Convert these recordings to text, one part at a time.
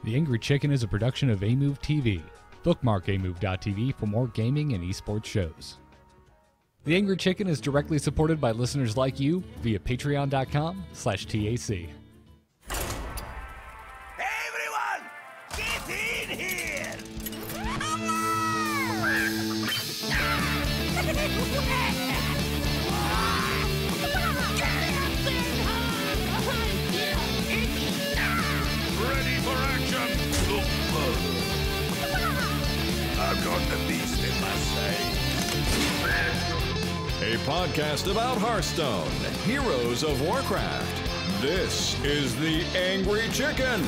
The Angry Chicken is a production of Amove TV. Bookmark amove.tv for more gaming and esports shows. The Angry Chicken is directly supported by listeners like you via patreon.com/TAC. Everyone, get in here! Ready for action! I've got the beast in my sight. A podcast about Hearthstone, Heroes of Warcraft. This is The Angry Chicken.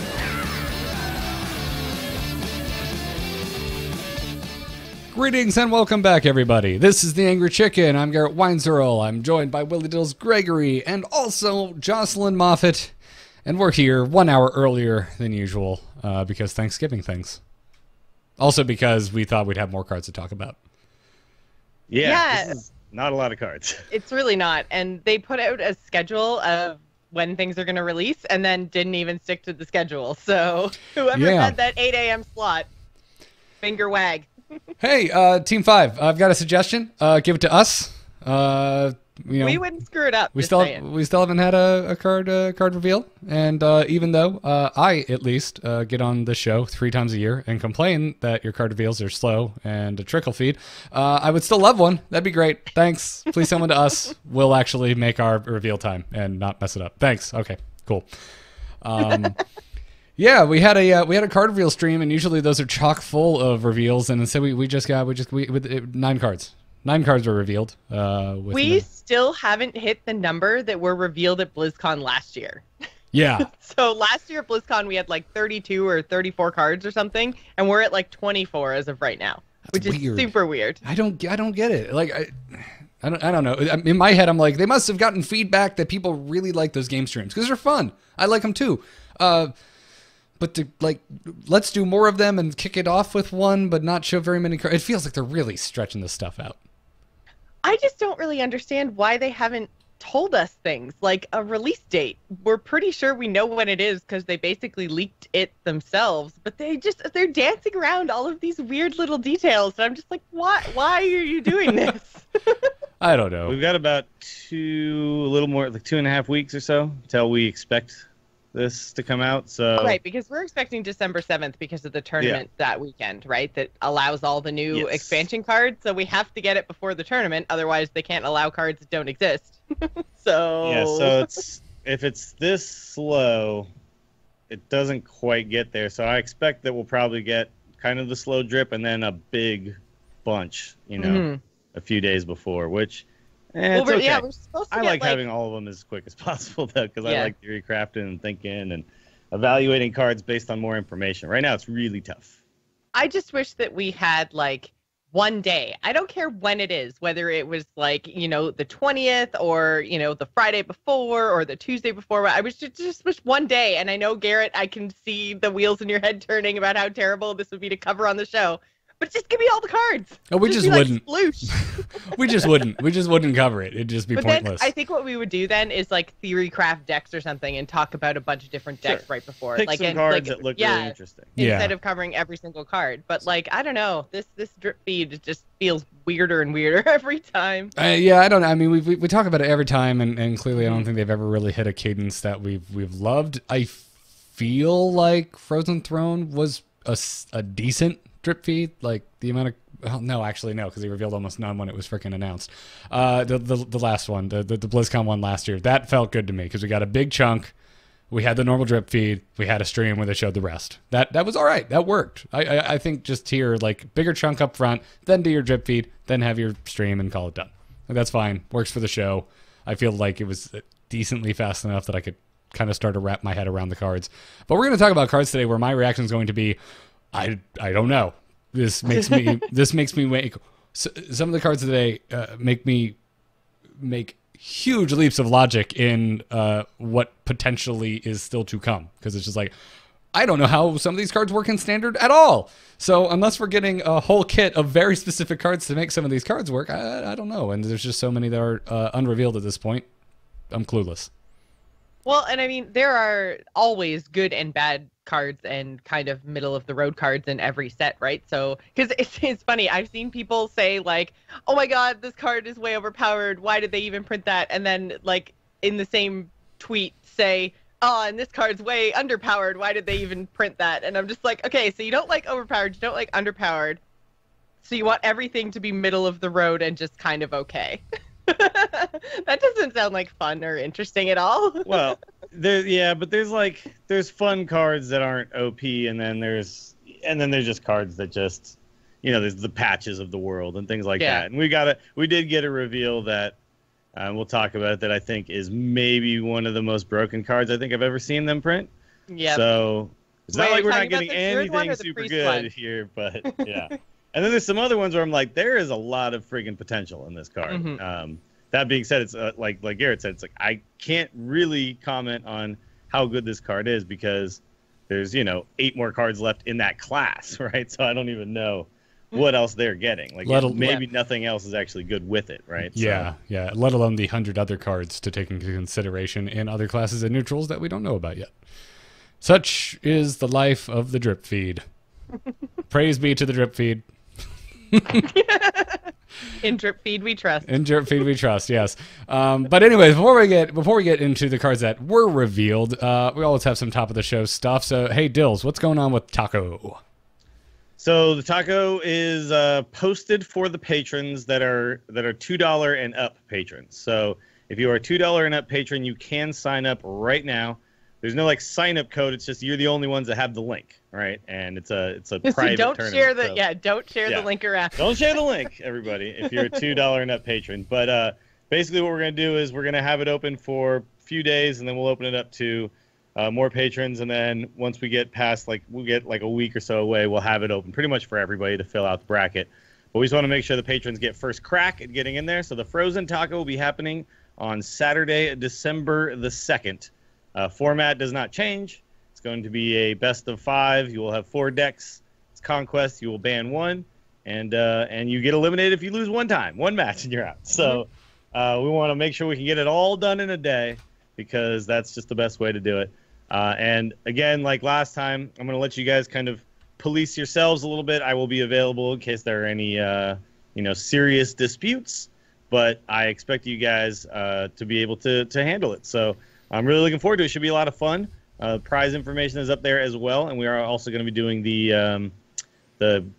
Greetings and welcome back, everybody. This is The Angry Chicken. I'm Garrett Weinzerl. I'm joined by Willie Dills Gregory and also Jocelyn Moffat. And we're here 1 hour earlier than usual because Thanksgiving things. Also because we thought we'd have more cards to talk about. Yeah. This is not a lot of cards. It's really not. And they put out a schedule of when things are going to release and then didn't even stick to the schedule. So whoever had that 8 a.m. slot, finger wag. Hey, Team 5, I've got a suggestion. Give it to us. We wouldn't screw it up. We still haven't had a card reveal, and even though I at least get on the show 3 times a year and complain that your card reveals are slow and a trickle feed, I would still love one. That'd be great. Thanks. Please send one to us. We'll actually make our reveal time and not mess it up. Thanks. Okay. Cool. Yeah, we had a card reveal stream, and usually those are chock full of reveals, and instead we just with 9 cards. 9 cards were revealed. We still haven't hit the number that were revealed at BlizzCon last year. Yeah. So last year at BlizzCon we had like 32 or 34 cards or something, and we're at like 24 as of right now, which is super weird. I don't get it. Like I don't know. In my head, I'm like, they must have gotten feedback that people really like those game streams because they're fun. I like them too. But to, let's do more of them and kick it off with one, but not show very many cards. It feels like they're really stretching this stuff out. I just don't really understand why they haven't told us things like a release date. We're pretty sure we know when it is because they basically leaked it themselves, but they're dancing around all of these weird little details. And I'm just like, why are you doing this? I don't know. We've got about a little more, like 2.5 weeks or so until we expect this to come out. So right, because we're expecting December 7th because of the tournament that weekend, right? That allows all the new expansion cards. So we have to get it before the tournament, otherwise they can't allow cards that don't exist. So if it's this slow, it doesn't quite get there. So I expect that we'll probably get kind of the slow drip and then a big bunch, a few days before, which it's okay. Yeah, we're supposed to I like having all of them as quick as possible, though, because I like theory crafting and thinking and evaluating cards based on more information. Right now, it's really tough. I just wish that we had, one day. I don't care when it is, whether it was, the 20th or, the Friday before or the Tuesday before. I just wish one day, and I know, Garrett, I can see the wheels in your head turning about how terrible this would be to cover on the show. But just give me all the cards. Oh, we just wouldn't. We just wouldn't. We just wouldn't cover it. It'd just be pointless. Then I think what we would do then is theory craft decks or something and talk about a bunch of different decks right before. Pick some cards that look really interesting. Instead of covering every single card. But I don't know. This drip feed just feels weirder and weirder every time. I don't know. I mean, we talk about it every time, and clearly I don't think they've ever really hit a cadence that we've loved. I feel like Frozen Throne was a decent drip feed, the amount of no, because he revealed almost none when it was freaking announced. The last one, the BlizzCon one last year, that felt good to me because we got a big chunk. We had the normal drip feed. We had a stream where they showed the rest. That was all right. That worked. I think just here, bigger chunk up front, then do your drip feed, then have your stream and call it done. That's fine. Works for the show. I feel like it was decently fast enough that I could kind of start to wrap my head around the cards. But we're going to talk about cards today where my reaction is going to be, I don't know. This makes me make some of the cards today make me make huge leaps of logic in what potentially is still to come, because it's just I don't know how some of these cards work in Standard at all. So unless we're getting a whole kit of very specific cards to make some of these cards work, I don't know. And there's just so many that are unrevealed at this point. I'm clueless. Well, and I mean, there are always good and bad cards and kind of middle of the road cards in every set, right? So, because it's funny, I've seen people say like, "Oh my God, this card is way overpowered. Why did they even print that?" And then like in the same tweet say, "Oh, and this card's way underpowered. Why did they even print that?" And I'm just like, okay, so you don't like overpowered, you don't like underpowered, so you want everything to be middle of the road and just kind of okay. That doesn't sound like fun or interesting at all. Well, but there's fun cards that aren't OP, and then there's just cards that just, there's the patches of the world and things like that. And we did get a reveal that we'll talk about that I think is maybe one of the most broken cards I think I've ever seen them print. Yeah. So it's not like we're not getting anything super good here, but yeah. And then there's some other ones where I'm like, there is a lot of friggin' potential in this card. Mm-hmm. That being said, it's like Garrett said, it's like I can't really comment on how good this card is because there's 8 more cards left in that class, right? So I don't even know what else they're getting. Like maybe nothing else is actually good with it, right? Yeah, yeah. Let alone the 100 other cards to take into consideration in other classes and neutrals that we don't know about yet. Such is the life of the drip feed. Praise be to the drip feed. In drip feed we trust. In drip feed we trust, yes. But anyways, before we get into the cards that were revealed, we always have some top of the show stuff. So hey, Dills, what's going on with Taco? So the Taco is posted for the patrons that are $2 and up patrons. So if you are a $2 and up patron, you can sign up right now. There's no sign up code. It's just you're the only ones that have the link, right? And it's a private tournament. Don't share the link around. Don't share the link, everybody, if you're a $2 and up patron. But basically what we're going to do is we're going to have it open for a few days, and then we'll open it up to more patrons. And then once we get past, we'll get a week or so away, we'll have it open pretty much for everybody to fill out the bracket. But we just want to make sure the patrons get first crack at getting in there. So the Frozen Taco will be happening on Saturday, December the 2nd. Format does not change. It's going to be a best of 5. You will have 4 decks. It's Conquest. You will ban 1, and you get eliminated if you lose one match, and you're out. So we want to make sure we can get it all done in a day because that's just the best way to do it. And again, like last time, I'm going to let you guys kind of police yourselves a little bit. I will be available in case there are any serious disputes, but I expect you guys to be able to handle it. So I'm really looking forward to it. It should be a lot of fun. Prize information is up there as well, and we are also going to be doing the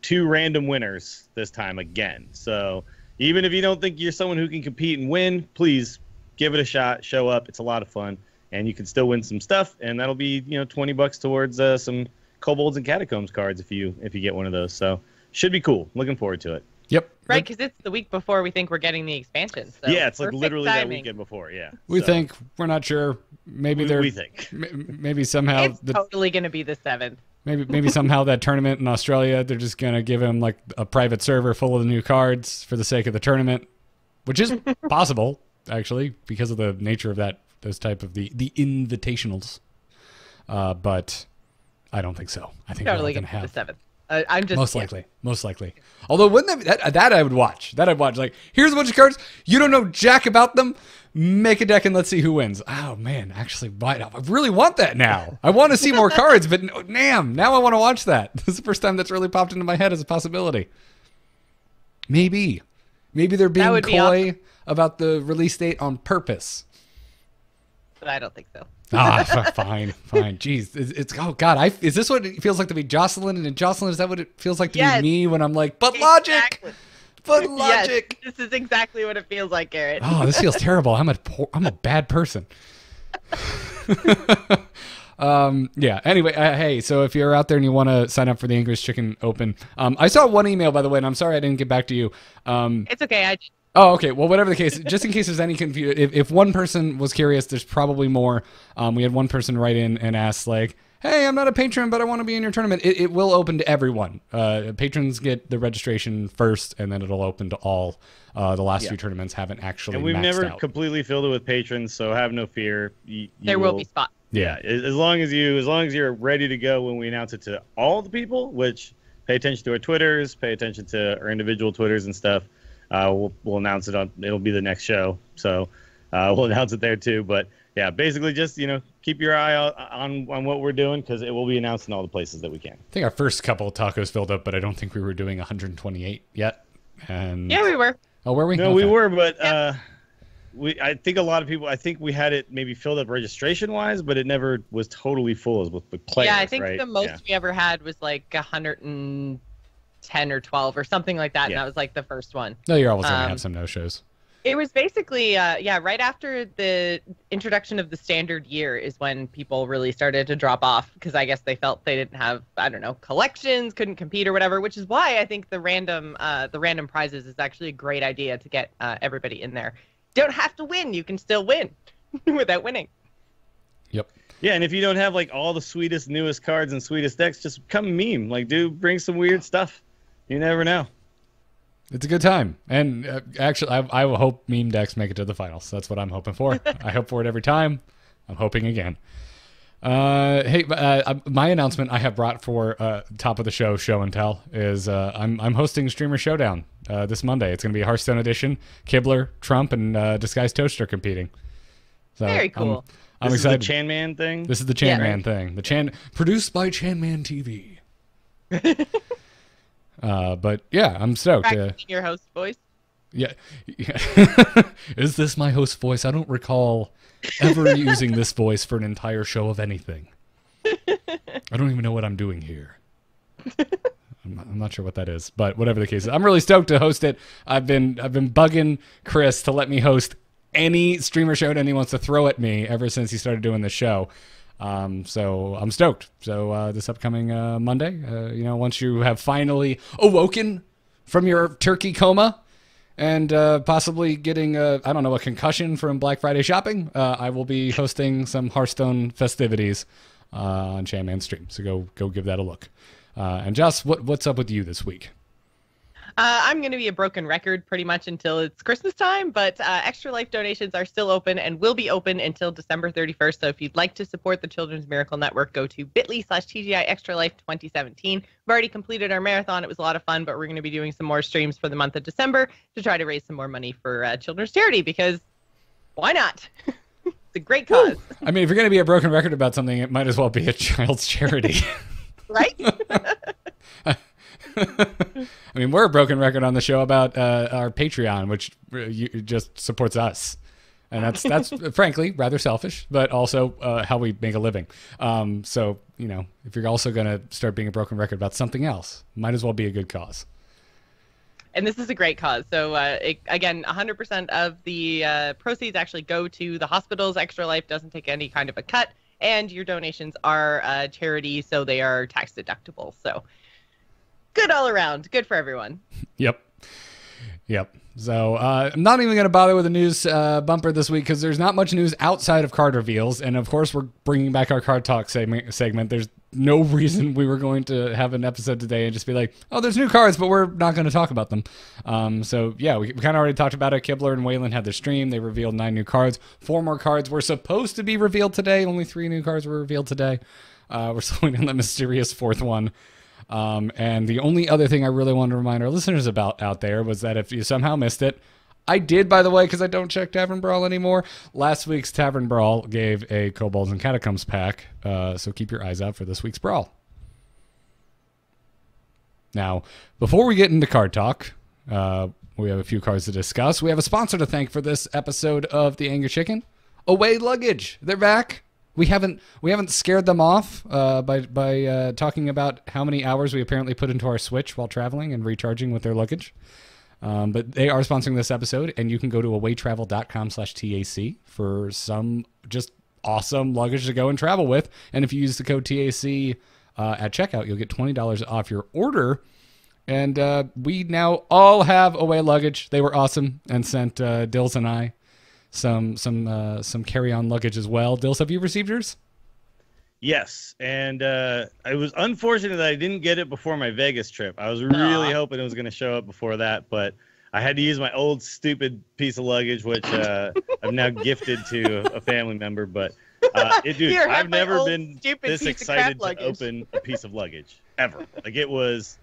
2 random winners this time again. So even if you don't think you're someone who can compete and win, please give it a shot. Show up. It's a lot of fun, and you can still win some stuff, and that'll be $20 towards some Kobolds and Catacombs cards if you get one of those. So should be cool. Looking forward to it. Yep. Right, because it's the week before we think we're getting the expansion. So yeah, it's literally timing. That weekend before. Yeah. We think. We're not sure. Maybe we think. Maybe somehow it's totally going to be the 7th. Maybe somehow that tournament in Australia, they're just going to give him a private server full of the new cards for the sake of the tournament, which is possible actually because of the nature of those type of the invitationals. But I don't think so. I think totally going to have the 7th. I'm just most likely. Although wouldn't that I would watch. Here's a bunch of cards. You don't know jack about them. Make a deck and let's see who wins. Oh man, actually, I really want that now. I want to see more cards, but damn, now I want to watch that. This is the first time that's really popped into my head as a possibility. Maybe they're being coy about the release date on purpose. But I don't think so. Fine. Jeez, it's oh god. Is this what it feels like to be Jocelyn? And Jocelyn, is that what it feels like to be me when I'm like, but logic, but logic. Yes, this is exactly what it feels like, Garrett. Oh, this feels terrible. I'm a bad person. Yeah. Anyway, hey, so if you're out there and you want to sign up for the English Chicken Open, I saw one email by the way, and I'm sorry I didn't get back to you. It's okay. Oh, okay. Well, whatever the case, just in case there's any confusion, if one person was curious, there's probably more. We had one person write in and ask hey, I'm not a patron, but I want to be in your tournament. It will open to everyone. Patrons get the registration first, and then it'll open to all. The last few tournaments haven't actually and we've maxed never out. Completely filled it with patrons, so have no fear. There will be spots. Yeah, as long as you're ready to go when we announce it to all the people, which pay attention to our Twitters, pay attention to our individual Twitters and stuff. We'll announce it it'll be the next show, so we'll announce it there too. But yeah, basically just, keep your eye out on what we're doing, because it will be announced in all the places that we can. I think our first couple of tacos filled up, but I don't think we were doing 128 yet. And Yeah, we were. Oh, were we? No, Okay. we were, but I think a lot of people, I think we had it maybe filled up registration-wise, but it never was totally full as with players, Yeah, I think right? the most we ever had was like 110 or 12 or something like that, and that was like the first one. No, you're always going to have some no-shows. It was basically, right after the introduction of the standard year is when people really started to drop off, because I guess they felt they didn't have, collections, couldn't compete or whatever, which is why I think the random prizes is actually a great idea to get everybody in there. Don't have to win. You can still win without winning. Yep. Yeah, and if you don't have like all the sweetest, newest cards and sweetest decks, just come meme. Like, bring some weird stuff. You never know. It's a good time. And actually, I will hope meme decks make it to the finals. That's what I'm hoping for. I hope for it every time. I'm hoping again. Hey, my announcement I have brought for top of the show and tell, is I'm hosting Streamer Showdown this Monday. It's going to be a Hearthstone edition. Kibler, Trump, and Disguised Toaster competing. So Very cool. I'm this excited. Is the Chan Man thing? This is the Chan Man thing. The produced by Chan Man TV. But yeah, I'm stoked. Practicing your host voice. Yeah. Is this my host voice? I don't recall ever using this voice for an entire show of anything. I don't even know what I'm doing here. I'm not sure what that is, but whatever the case is, I'm really stoked to host it. I've been bugging Chris to let me host any streamer show that he wants to throw at me ever since he started doing the show. So I'm stoked. So this upcoming Monday, once you have finally awoken from your turkey coma and possibly getting a concussion from Black Friday shopping, I will be hosting some Hearthstone festivities on Shaman stream. So go give that a look. And Joss, what's up with you this week? I'm going to be a broken record pretty much until it's Christmas time, but Extra Life donations are still open and will be open until December 31st. So if you'd like to support the Children's Miracle Network, go to bit.ly/TGI Extra Life 2017. We've already completed our marathon. It was a lot of fun, but we're going to be doing some more streams for the month of December to try to raise some more money for children's charity, because why not? It's a great cause. I mean, if you're going to be a broken record about something, it might as well be a child's charity. Right? I mean, we're a broken record on the show about our Patreon, which just supports us. And that's frankly rather selfish, but also how we make a living. So, if you're also going to start being a broken record about something else, might as well be a good cause. And this is a great cause. So, again, 100% of the proceeds actually go to the hospitals. Extra Life doesn't take any kind of a cut. And your donations are charity, so they are tax deductible. So, good all around. Good for everyone. Yep. So I'm not even going to bother with a news bumper this week, because there's not much news outside of card reveals. And, of course, we're bringing back our Card Talk segment. There's no reason we were going to have an episode today and just be like, oh, there's new cards, but we're not going to talk about them. So, yeah, we kind of already talked about it. Kibler and Waylon had their stream. They revealed 9 new cards. 4 more cards were supposed to be revealed today. Only 3 new cards were revealed today. We're still waiting on the mysterious 4th one. And the only other thing I really wanted to remind our listeners about out there was that if you somehow missed it, I did, by the way, because I don't check Tavern Brawl anymore. Last week's Tavern Brawl gave a Kobolds and Catacombs pack, so keep your eyes out for this week's Brawl. Now, before we get into card talk, we have a few cards to discuss. We have a sponsor to thank for this episode of The Angry Chicken. Away Luggage. They're back. We haven't scared them off by talking about how many hours we apparently put into our Switch while traveling and recharging with their luggage. But they are sponsoring this episode, and you can go to awaytravel.com/TAC for some just awesome luggage to go and travel with. And if you use the code TAC at checkout, you'll get $20 off your order. And we now all have Away luggage. They were awesome and sent Dills and I some carry-on luggage as well. Dills, have you received yours? Yes, and it was unfortunate that I didn't get it before my Vegas trip. I was really hoping it was going to show up before that, but I had to use my old stupid piece of luggage, which I've now gifted to a family member. But I've never been this excited to open a piece of luggage ever. Like it was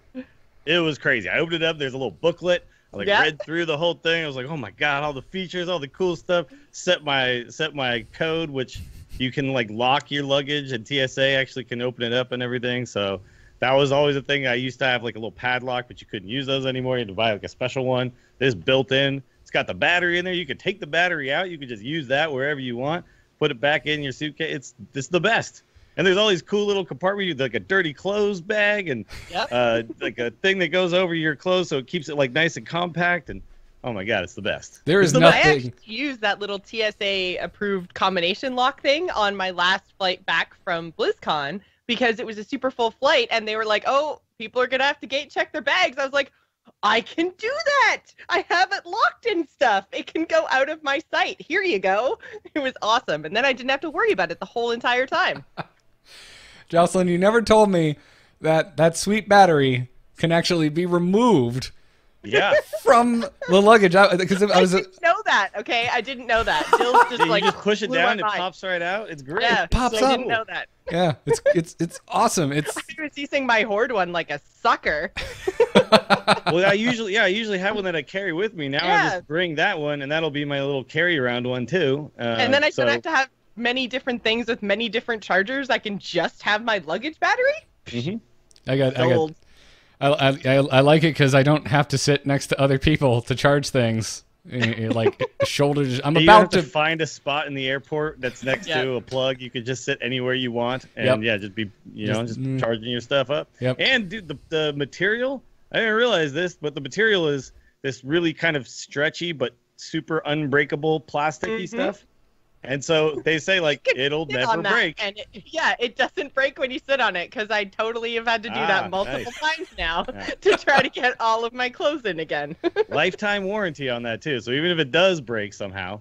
crazy. I opened it up. There's a little booklet. I read through the whole thing. I was like, oh my god, all the features, all the cool stuff. Set my code, which you can like lock your luggage, and TSA actually can open it up and everything. So that was always a thing. I used to have like a little padlock, but you couldn't use those anymore. You had to buy like a special one. This built in. It's got the battery in there. You could take the battery out. You could just use that wherever you want. Put it back in your suitcase. It's the best. And there's all these cool little compartments, like a dirty clothes bag and like a thing that goes over your clothes so it keeps it like nice and compact. And oh my god, it's the best. There is nothing. I actually used that little TSA approved combination lock thing on my last flight back from BlizzCon because it was a super full flight and they were like, oh, people are going to have to gate check their bags. I was like, I can do that. I have it locked and stuff. It can go out of my sight. Here you go. It was awesome. And then I didn't have to worry about it the whole entire time. Jocelyn, you never told me that sweet battery can actually be removed from the luggage. Because I didn't know that, okay? I didn't know that. Jill's just you just push it down and it pops right out. It's great. Yeah, it pops up. I didn't know that. Yeah, it's awesome. I was using my Horde one like a sucker. Well, I usually have one that I carry with me. Now I just bring that one, and that'll be my little carry around one too. And then I don't have to have many different things with many different chargers. I can just have my luggage battery. Mm-hmm. I like it because I don't have to sit next to other people to charge things. Like shoulders. You don't have to find a spot in the airport that's next to a plug. You could just sit anywhere you want, and just be just charging your stuff up. Yep. And dude, the material. I didn't realize this, but the material is this really kind of stretchy but super unbreakable plasticky stuff. And so they say, like, it'll never break. And it doesn't break when you sit on it, because I totally have had to do that multiple times now to try to get all of my clothes in again. Lifetime warranty on that, too. So even if it does break somehow,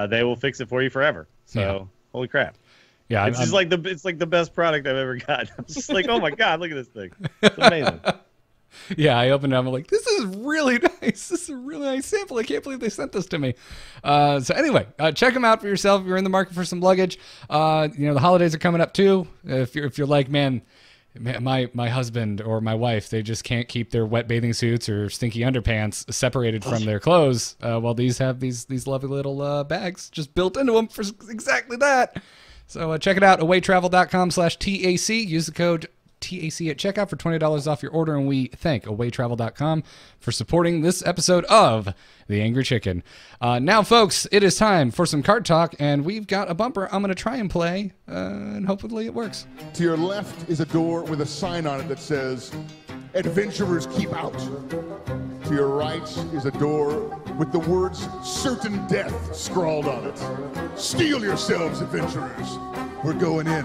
they will fix it for you forever. So, holy crap. Yeah, it's like the best product I've ever gotten. I'm just like, oh, my God, look at this thing. It's amazing. Yeah, I opened it up. I'm like, this is really nice. This is a really nice sample. I can't believe they sent this to me. So anyway, check them out for yourself if you're in the market for some luggage. The holidays are coming up too. If you're like, man, my husband or my wife, they just can't keep their wet bathing suits or stinky underpants separated from their clothes. Well, these have these lovely little bags just built into them for exactly that. So check it out, awaytravel.com/TAC. Use the code TAC at checkout for $20 off your order, and we thank awaytravel.com for supporting this episode of The Angry Chicken. Now, folks, it is time for some card talk, and we've got a bumper I'm going to try and play, and hopefully it works. To your left is a door with a sign on it that says, "Adventurers keep out." To your right is a door with the words "certain death" scrawled on it. Steel yourselves, adventurers. We're going in.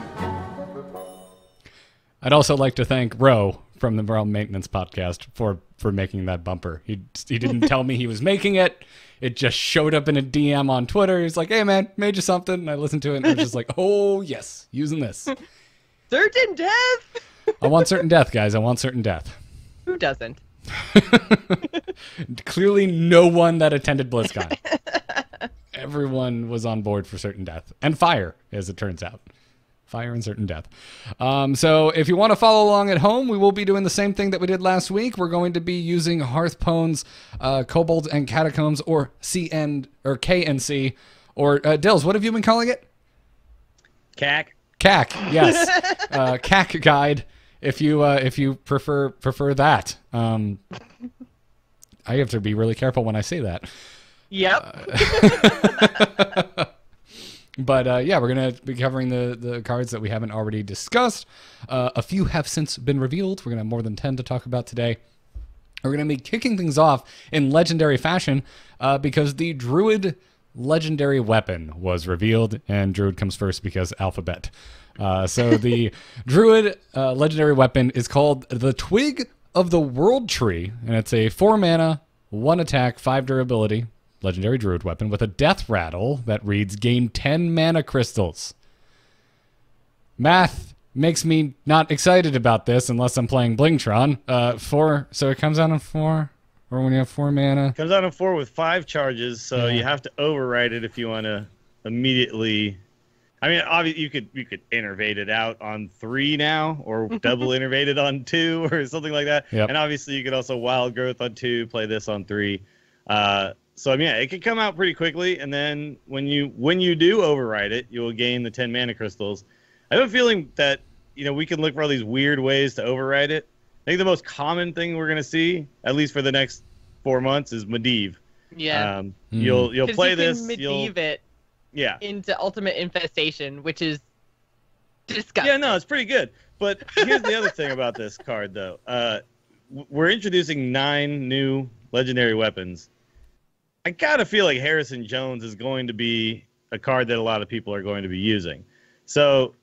I'd also like to thank Ro from the Realm Maintenance Podcast for making that bumper. He didn't tell me he was making it. It just showed up in a DM on Twitter. He's like, hey, man, made you something. And I listened to it, and I was just like, oh, yes, using this. Certain death? I want certain death, guys. I want certain death. Who doesn't? Clearly no one that attended BlizzCon. Everyone was on board for certain death. And fire, as it turns out. Fire and certain death. So if you want to follow along at home, we will be doing the same thing that we did last week. We're going to be using Hearthstone's Kobolds and Catacombs, or KNC, or Dills, what have you been calling it? CAC. CAC, yes. CAC guide, if you prefer that. I have to be really careful when I say that. Yep. But we're going to be covering the cards that we haven't already discussed. A few have since been revealed. We're going to have more than 10 to talk about today. We're going to be kicking things off in legendary fashion because the Druid Legendary weapon was revealed, and Druid comes first because alphabet. So the Druid Legendary weapon is called the Twig of the World Tree, and it's a 4 mana, 1 attack, 5 durability legendary druid weapon with a death rattle that reads gain 10 mana crystals. Math makes me not excited about this unless I'm playing Blingtron. 4, so it comes out on 4, or when you have 4 mana. It comes out on 4 with 5 charges, so you have to override it if you want to immediately. I mean, obviously you could innervate it out on 3 now, or double innervate it on 2, or something like that. Yep. And obviously you could also wild growth on 2, play this on 3. So I mean, yeah, it could come out pretty quickly, and then when you do override it, you will gain the 10 mana crystals. I have a feeling that we can look for all these weird ways to override it. I think the most common thing we're gonna see, at least for the next 4 months, is Medivh. Yeah. You'll play you this. Can Medivh it. Yeah. Into Ultimate Infestation, which is disgusting. Yeah, no, it's pretty good. But here's the other thing about this card, though. We're introducing 9 new legendary weapons. I gotta feel like Harrison Jones is going to be a card that a lot of people are going to be using. So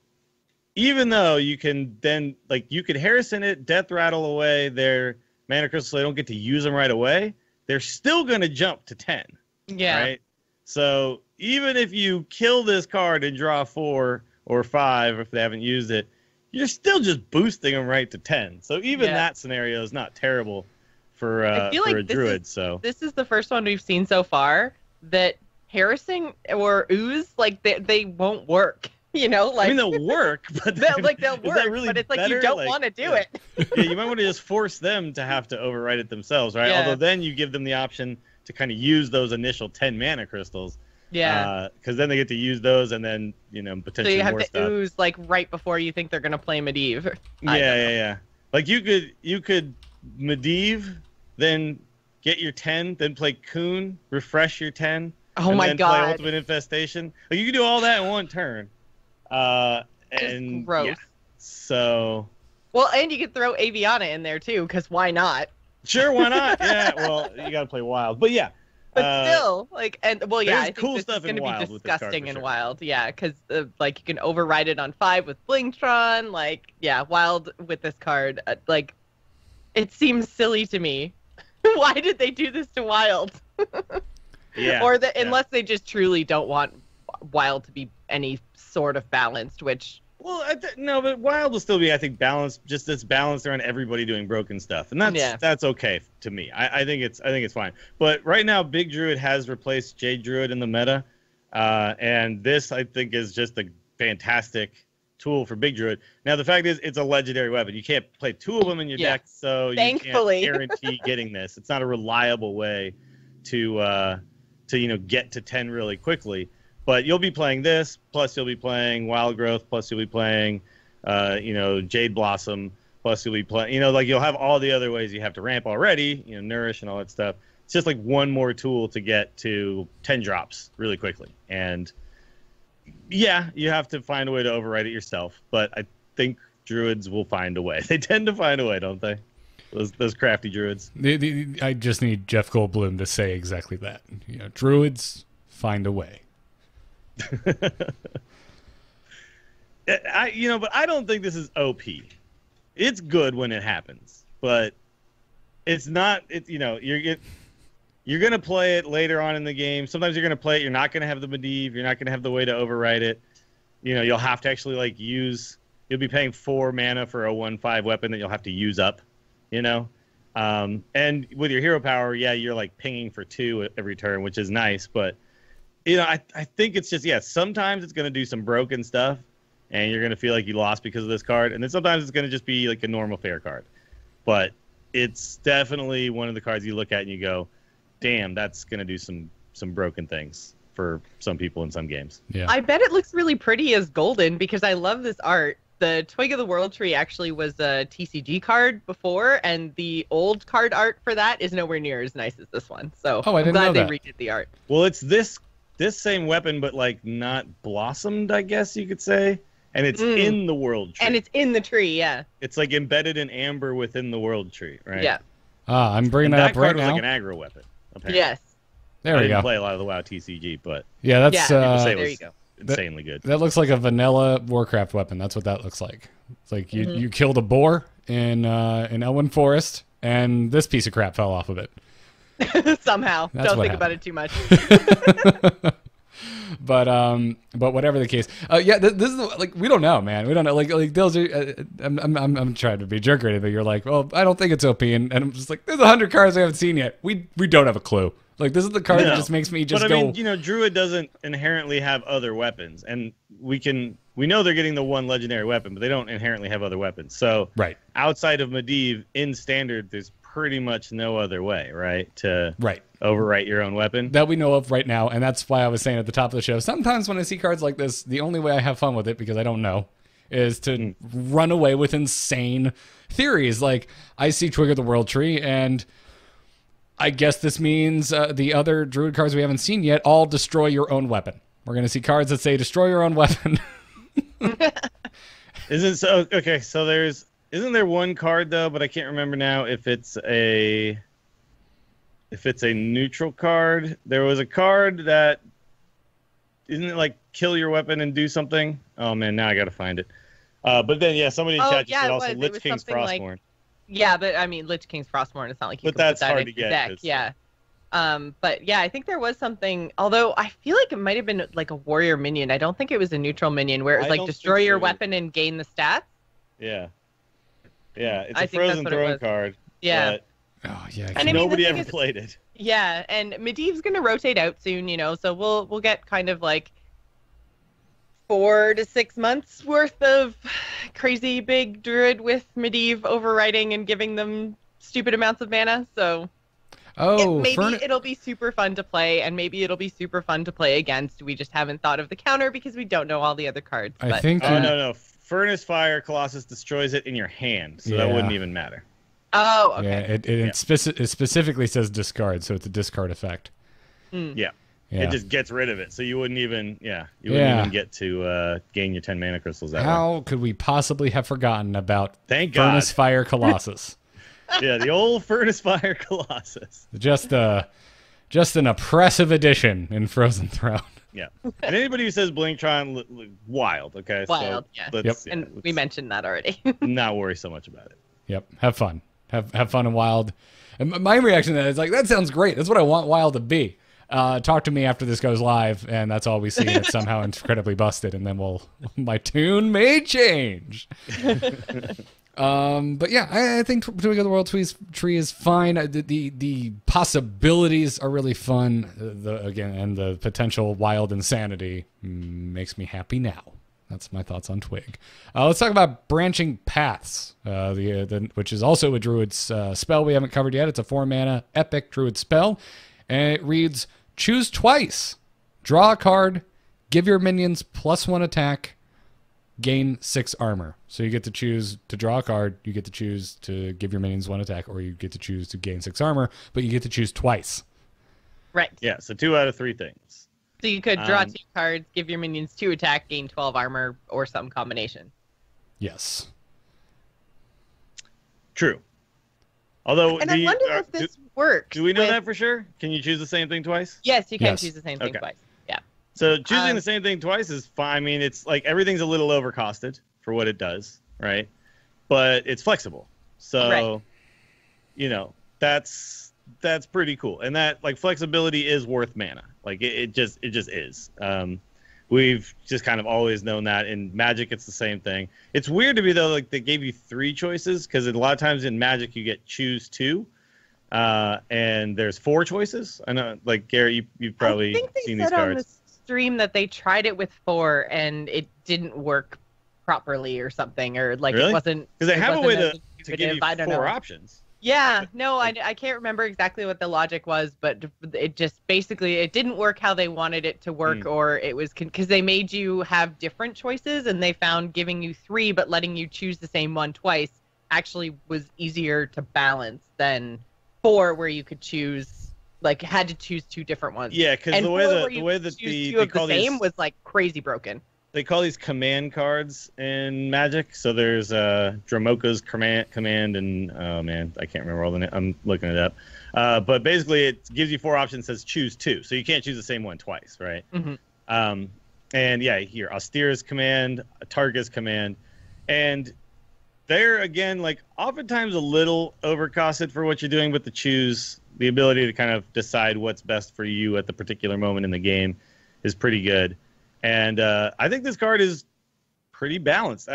even though you can then, you could Harrison it, death rattle away their mana crystals, so they don't get to use them right away, they're still going to jump to 10. Yeah. Right? So even if you kill this card and draw 4 or 5, if they haven't used it, you're still just boosting them right to 10. So even that scenario is not terrible for a druid. This is the first one we've seen so far that harassing or ooze, they won't work. I mean, they'll work, but they'll work, really but it's better? You don't want to do it. Yeah, you might want to just force them to have to overwrite it themselves, right? Yeah. Although then you give them the option to kind of use those initial 10 mana crystals. Yeah. Because then they get to use those, and then potentially so you have more to stuff. ooze right before you think they're gonna play Medivh. Yeah. Like you could Medivh, then get your 10, then play Coon, refresh your 10. Oh and my then god. Play Ultimate Infestation. You can do all that in one turn. And gross. Yeah. So. Well, and you could throw Aviana in there too, because why not? Sure, why not? Yeah. Well, you gotta play Wild, but yeah. But still, I think cool this stuff is going to in be Wild with this card, disgusting for in sure. Wild. Yeah, because you can override it on 5 with Blingtron. Wild with this card. It seems silly to me. Why did they do this to Wild? Yeah. Unless they just truly don't want Wild to be any sort of balanced, which. Well, no, but Wild will still be, I think, balanced. Just as balanced around everybody doing broken stuff, and that's okay to me. I think it's fine. But right now, Big Druid has replaced Jade Druid in the meta, and this I think is just a fantastic tool for Big Druid. Now the fact is, it's a legendary weapon. You can't play 2 of them in your deck, so thankfully. You can't guarantee getting this. It's not a reliable way to get to 10 really quickly. But you'll be playing this, plus you'll be playing Wild Growth, plus you'll be playing, Jade Blossom, plus you'll be playing, you'll have all the other ways you have to ramp already, Nourish and all that stuff. It's just one more tool to get to 10 drops really quickly. And yeah, you have to find a way to override it yourself. But I think druids will find a way. They tend to find a way, don't they? Those crafty druids. I just need Jeff Goldblum to say exactly that. Druids find a way. But I don't think this is OP. It's good when it happens, but it's not. You're gonna play it later on in the game. Sometimes you're gonna play it. You're not gonna have the Medivh. You're not gonna have the way to override it. You'll have to actually use. You'll be paying 4 mana for a 1/5 weapon that you'll have to use up. And with your hero power, you're pinging for 2 every turn, which is nice, but. I think it's just, sometimes it's going to do some broken stuff, and you're going to feel like you lost because of this card, and then sometimes it's going to just be a normal fair card. But it's definitely one of the cards you look at and you go, damn, that's going to do some broken things for some people in some games. Yeah. I bet it looks really pretty as golden, because I love this art. The Twig of the World Tree actually was a TCG card before, and the old card art for that is nowhere near as nice as this one. So I didn't know I'm glad that. they redid the art. Well, it's this same weapon, but not blossomed, I guess you could say, and it's in the world tree. And it's in the tree, yeah. It's embedded in amber within the world tree, right? Yeah. I'm bringing that up right now. That card was an aggro weapon. Apparently. Yes. There we I didn't go. play a lot of the WoW TCG, but Yeah, that's people say it there was you go. insanely good. that looks like a vanilla Warcraft weapon. That's what that looks like. It's like you killed a boar in Elwyn Forest, and this piece of crap fell off of it. Somehow. That's Don't what think about it too much. But whatever the case, this is we don't know, man. We don't know. Those are. I'm trying to be a jerk or anything. You're like, well, I don't think it's OP, and I'm just like, there's 100 cards I haven't seen yet. We don't have a clue. Like, this is the card that just makes me just but, go... I mean, Druid doesn't inherently have other weapons, and we know they're getting the one legendary weapon, but they don't inherently have other weapons. So outside of Medivh, in Standard, there's pretty much no other way, right, to overwrite your own weapon? That we know of right now, and that's why I was saying at the top of the show, sometimes when I see cards like this, the only way I have fun with it, because I don't know, is to run away with insane theories. Like, I see Trigger the World Tree, and... I guess this means the other Druid cards we haven't seen yet all destroy your own weapon. We're going to see cards that say destroy your own weapon. Isn't there one card though, but I can't remember now if it's a neutral card. There was a card that isn't it like kill your weapon and do something? Oh man, now I got to find it. But then somebody in chat just said also Lich King's Frostmourne. Yeah, but I mean, Lich King's Frostmourne, it's not like you but can that's put that hard in to your get. deck. Yeah. But yeah, I think there was something, although I feel like it might have been like a warrior minion. I don't think it was a neutral minion where it was like destroy your weapon and gain the stats. Yeah. Yeah, it's a Frozen Throne card. Yeah. But oh, yeah. And nobody ever played it. Yeah, and Medivh's going to rotate out soon, so we'll get kind of like 4 to 6 months worth of crazy big Druid with Medivh overriding and giving them stupid amounts of mana. So maybe it'll be super fun to play, and maybe it'll be super fun to play against. We just haven't thought of the counter because we don't know all the other cards. I think. No. Furnace Fire Colossus destroys it in your hand, so that wouldn't even matter. Oh, okay. Yeah, it specifically says discard, so it's a discard effect. Yeah. It just gets rid of it, so you wouldn't even even get to gain your 10 mana crystals that way. How could we possibly have forgotten about Thank God. Furnace Fire Colossus? Yeah, the old Furnace Fire Colossus. Just an oppressive addition in Frozen Throne. Yeah, and anybody who says Blingtron, wild. Okay, wild. So and we mentioned that already. Not worry so much about it. Yep, have fun. Have fun and Wild. And my reaction to that is like, that sounds great. That's what I want Wild to be. Talk to me after this goes live, and that's all we see. It's somehow incredibly busted, and then my tune may change. But yeah, I think Trigger the World Tree is fine. The possibilities are really fun. And the potential wild insanity makes me happy now. That's my thoughts on Twig. Let's talk about Branching Paths, which is also a Druid's spell we haven't covered yet. It's a 4-mana epic Druid spell, and it reads: choose twice, draw a card, give your minions +1 attack, gain 6 armor. So you get to choose to draw a card, you get to choose to give your minions 1 attack, or you get to choose to gain 6 armor, but you get to choose twice. Right. Yeah, so 2 out of 3 things. So you could draw 2 cards, give your minions 2 attack, gain 12 armor, or some combination. Yes. True. Although, I wonder if this works. Do we know that for sure? Can you choose the same thing twice? Yes, you can choose the same thing twice. Yeah. So choosing the same thing twice is fine. I mean, it's like everything's a little overcosted for what it does, right? But it's flexible. So, that's pretty cool. And that like flexibility is worth mana. Like it just is. We've just kind of always known that. In Magic, it's the same thing. It's weird to me though, like they gave you 3 choices, because a lot of times in Magic you get choose 2, and there's 4 choices. I know, like Garrett, you've probably seen these cards. On the stream that they tried it with 4 and it didn't work properly or something, or like really? It wasn't, because they have a way to give you 4 options. Yeah, no, I can't remember exactly what the logic was, but it just basically, it didn't work how they wanted it to work, or it was because they made you have different choices, and they found giving you 3 but letting you choose the same one twice actually was easier to balance than 4, where you could choose, like, had to choose 2 different ones. Yeah, because the way that they call the same was like crazy broken. They call these command cards in Magic. So there's Dramoka's command, and oh man, I can't remember all the names. I'm looking it up. But basically, it gives you 4 options. Says choose 2, so you can't choose the same one twice, right? Mm-hmm. And yeah, here Austeria's command, Targa's command, and they're again like oftentimes a little overcosted for what you're doing, but the ability to kind of decide what's best for you at the particular moment in the game is pretty good. And I think this card is pretty balanced.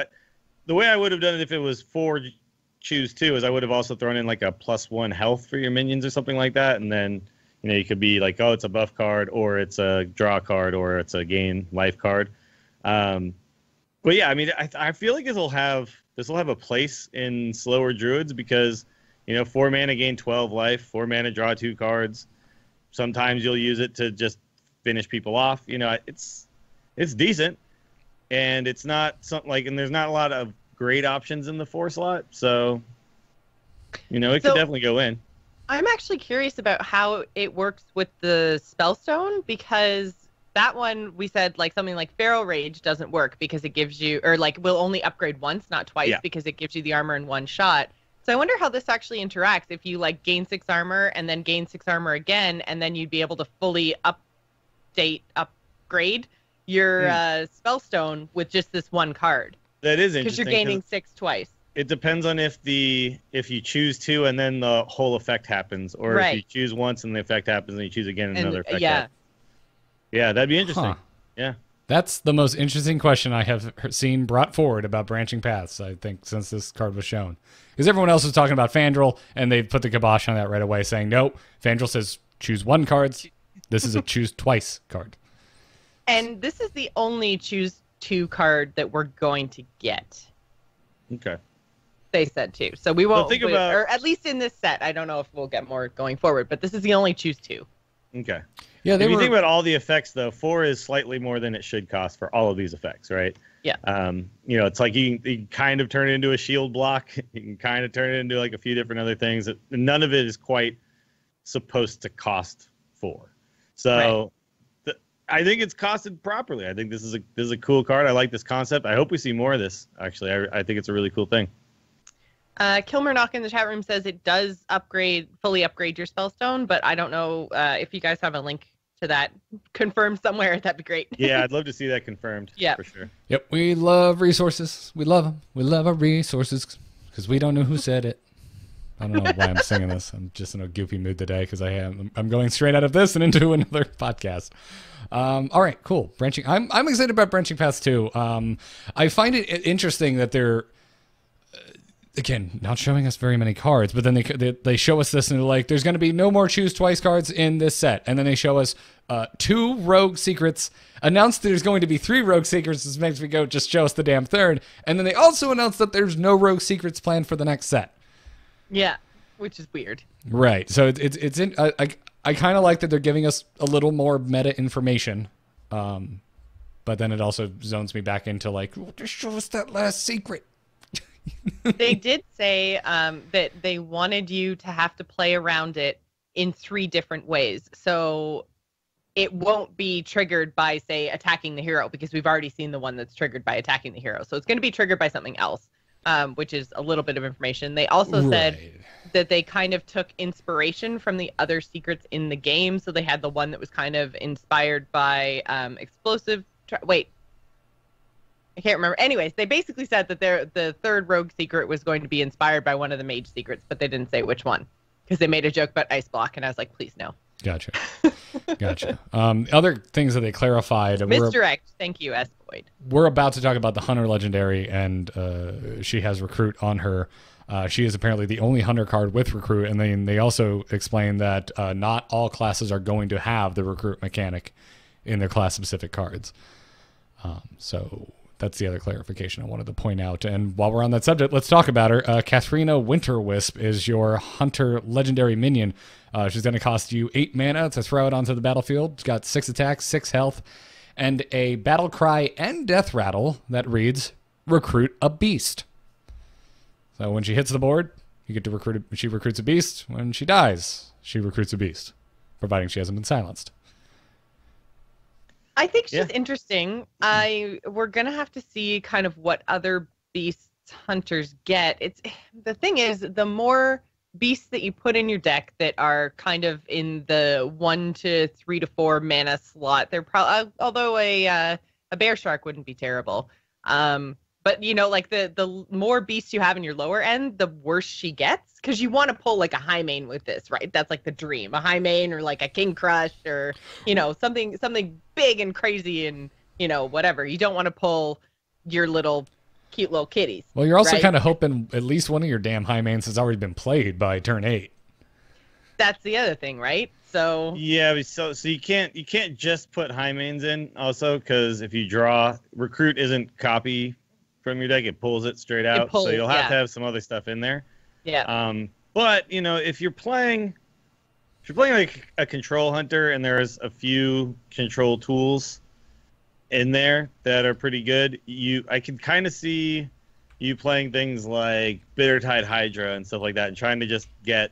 The way I would have done it if it was 4 choose 2 is I would have also thrown in like a +1 health for your minions or something like that, and then You know, you could be like, oh, it's a buff card, or it's a draw card, or it's a gain life card. But yeah, I mean, I feel like this will have a place in slower druids because, you know, 4 mana gain 12 life, 4 mana draw 2 cards. Sometimes you'll use it to just finish people off. You know, it's decent, and it's not something like, and there's not a lot of great options in the 4 slot, so you know, it could definitely go in. I'm actually curious about how it works with the Spellstone, because that one we said like something like Feral Rage doesn't work because it gives you, or like will only upgrade once, not twice, because it gives you the armor in one shot. So I wonder how this actually interacts if you like gain 6 armor and then gain 6 armor again, and then you'd be able to fully upgrade your Spellstone with just this one card. That is interesting because you're gaining 6 twice. It depends on if you choose to and then the whole effect happens, or if you choose once and the effect happens and you choose again and another effect happens. Yeah, that'd be interesting. Huh. Yeah. That's the most interesting question I have seen brought forward about branching paths, I think, since this card was shown. Because everyone else was talking about Fandral, and they put the kibosh on that right away, saying, nope, Fandral says choose 1 card. This is a choose twice card. And this is the only choose 2 card that we're going to get. Okay. They said too. So we won't, think about, or at least in this set. I don't know if we'll get more going forward, but this is the only choose 2. Okay. Yeah, if you think about all the effects, though, 4 is slightly more than it should cost for all of these effects, right? Yeah. You know, it's like you can kind of turn it into a shield block. You can kind of turn it into like a few different other things. None of it is quite supposed to cost 4. So I think it's costed properly. I think this is a cool card. I like this concept. I hope we see more of this. Actually, I think it's a really cool thing. Kilmernock in the chat room says it does fully upgrade your Spellstone, but I don't know if you guys have a link to that confirmed somewhere. That'd be great. Yeah, I'd love to see that confirmed. Yeah, for sure. Yep, we love resources. We love them. We love our resources because we don't know who said it. I don't know why I'm singing this. I'm just in a goofy mood today because I'm going straight out of this and into another podcast. All right, cool. Branching. I'm excited about branching paths too. I find it interesting that they're again not showing us very many cards, but then they show us this and they're like, there's going to be no more choose twice cards in this set, and then they show us 2 rogue secrets. Announced there's going to be 3 rogue secrets. This makes me go, just show us the damn third. And then they also announced that there's no rogue secrets planned for the next set. Yeah, which is weird. Right. So it's in. I kind of like that they're giving us a little more meta information, but then it also zones me back into like, just show us that last secret. They did say that they wanted you to have to play around it in 3 different ways. So it won't be triggered by, say, attacking the hero, because we've already seen the one that's triggered by attacking the hero. So it's going to be triggered by something else, which is a little bit of information. They also said that they kind of took inspiration from the other secrets in the game. So they had the one that was kind of inspired by explosive... I can't remember. Anyways, they basically said that the third rogue secret was going to be inspired by one of the mage secrets, but they didn't say which one because they made a joke about ice block, and I was like, please no. Gotcha. Other things that they clarified. Misdirect. Thank you, S. Boyd. We're about to talk about the Hunter Legendary, and she has Recruit on her. She is apparently the only Hunter card with Recruit, and then they also explain that not all classes are going to have the Recruit mechanic in their class-specific cards. So that's the other clarification I wanted to point out. And while we're on that subject, let's talk about her. Katharina Winterwisp is your Hunter Legendary minion. She's going to cost you 8 mana to throw it onto the battlefield. She's got 6 attacks, 6 health, and a battle cry and death rattle that reads, Recruit a Beast. So when she hits the board, you get to recruit. She recruits a beast. When she dies, she recruits a beast, providing she hasn't been silenced. I think she's interesting. We're gonna have to see kind of what other beasts hunters get. The thing is, the more beasts that you put in your deck that are kind of in the 1 to 3 to 4 mana slot, they're probably, although a bear shark wouldn't be terrible. But you know, like the more beasts you have in your lower end, the worse she gets, because you want to pull like a high main with this, right? That's like the dream, a high main or like a king crush or, you know, something big and crazy and, you know, whatever. You don't want to pull your cute little kitties. Well, you're also kind of hoping at least one of your damn high mains has already been played by turn 8. that's the other thing, right? So yeah, so you can't just put high mains in also, because if you draw, recruit isn't copy from your deck, it pulls it straight out. So you'll have to have some other stuff in there. Yeah. But if you're playing like a control hunter and there's a few control tools in there that are pretty good, I can kind of see you playing things like Bittertide Hydra and stuff like that, and trying to just get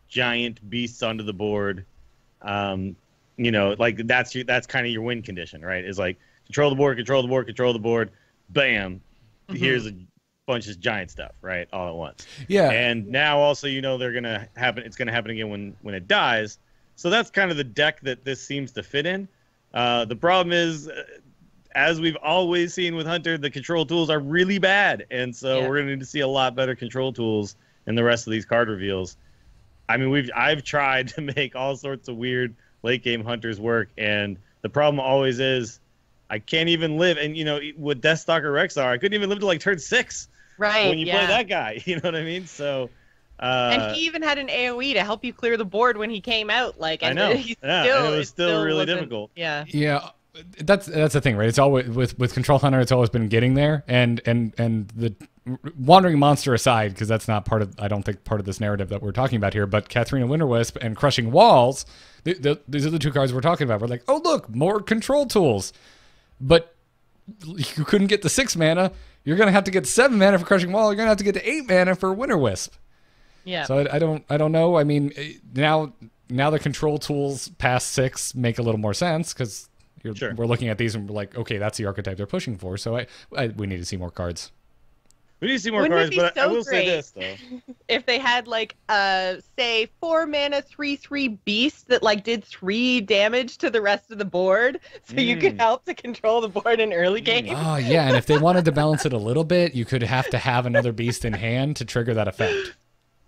giant beasts onto the board. Like that's kind of your win condition, right? Is like control the board, control the board, control the board, bam, here's a bunch of giant stuff, right, all at once. Yeah. And now also they're gonna happen. It's gonna happen again when it dies. So that's kind of the deck that this seems to fit in. The problem is, as we've always seen with Hunter, the control tools are really bad, and so we're gonna need to see a lot better control tools in the rest of these card reveals. I mean, I've tried to make all sorts of weird late game Hunters work, and the problem always is I can't even live. And with Deathstalker Rexar, I couldn't even live to like turn 6. Right. When you play that guy, you know what I mean? So. And he even had an AOE to help you clear the board when he came out. Like, I know. And it was still really difficult. Yeah. Yeah. That's the thing, right? It's always with Control Hunter. It's always been getting there, and the Wandering Monster aside, because that's not I don't think part of this narrative that we're talking about here. But Katharina Winterwisp and Crushing Walls, these are the two cards we're talking about. We're like, oh look, more control tools, but you couldn't get the 6 mana. You're gonna have to get 7 mana for Crushing Wall. You're gonna have to get to 8 mana for Winterwisp. Yeah. So I don't know. I mean, now the control tools past 6 make a little more sense, because we're looking at these and we're like, okay, that's the archetype they're pushing for. So we need to see more cards. We need to see more cards, but I will say this though: if they had like say 4 mana 3/3 beast that like did 3 damage to the rest of the board, so you could help to control the board in early game. Oh yeah, and if they wanted to balance it a little bit, you could have to have another beast in hand to trigger that effect.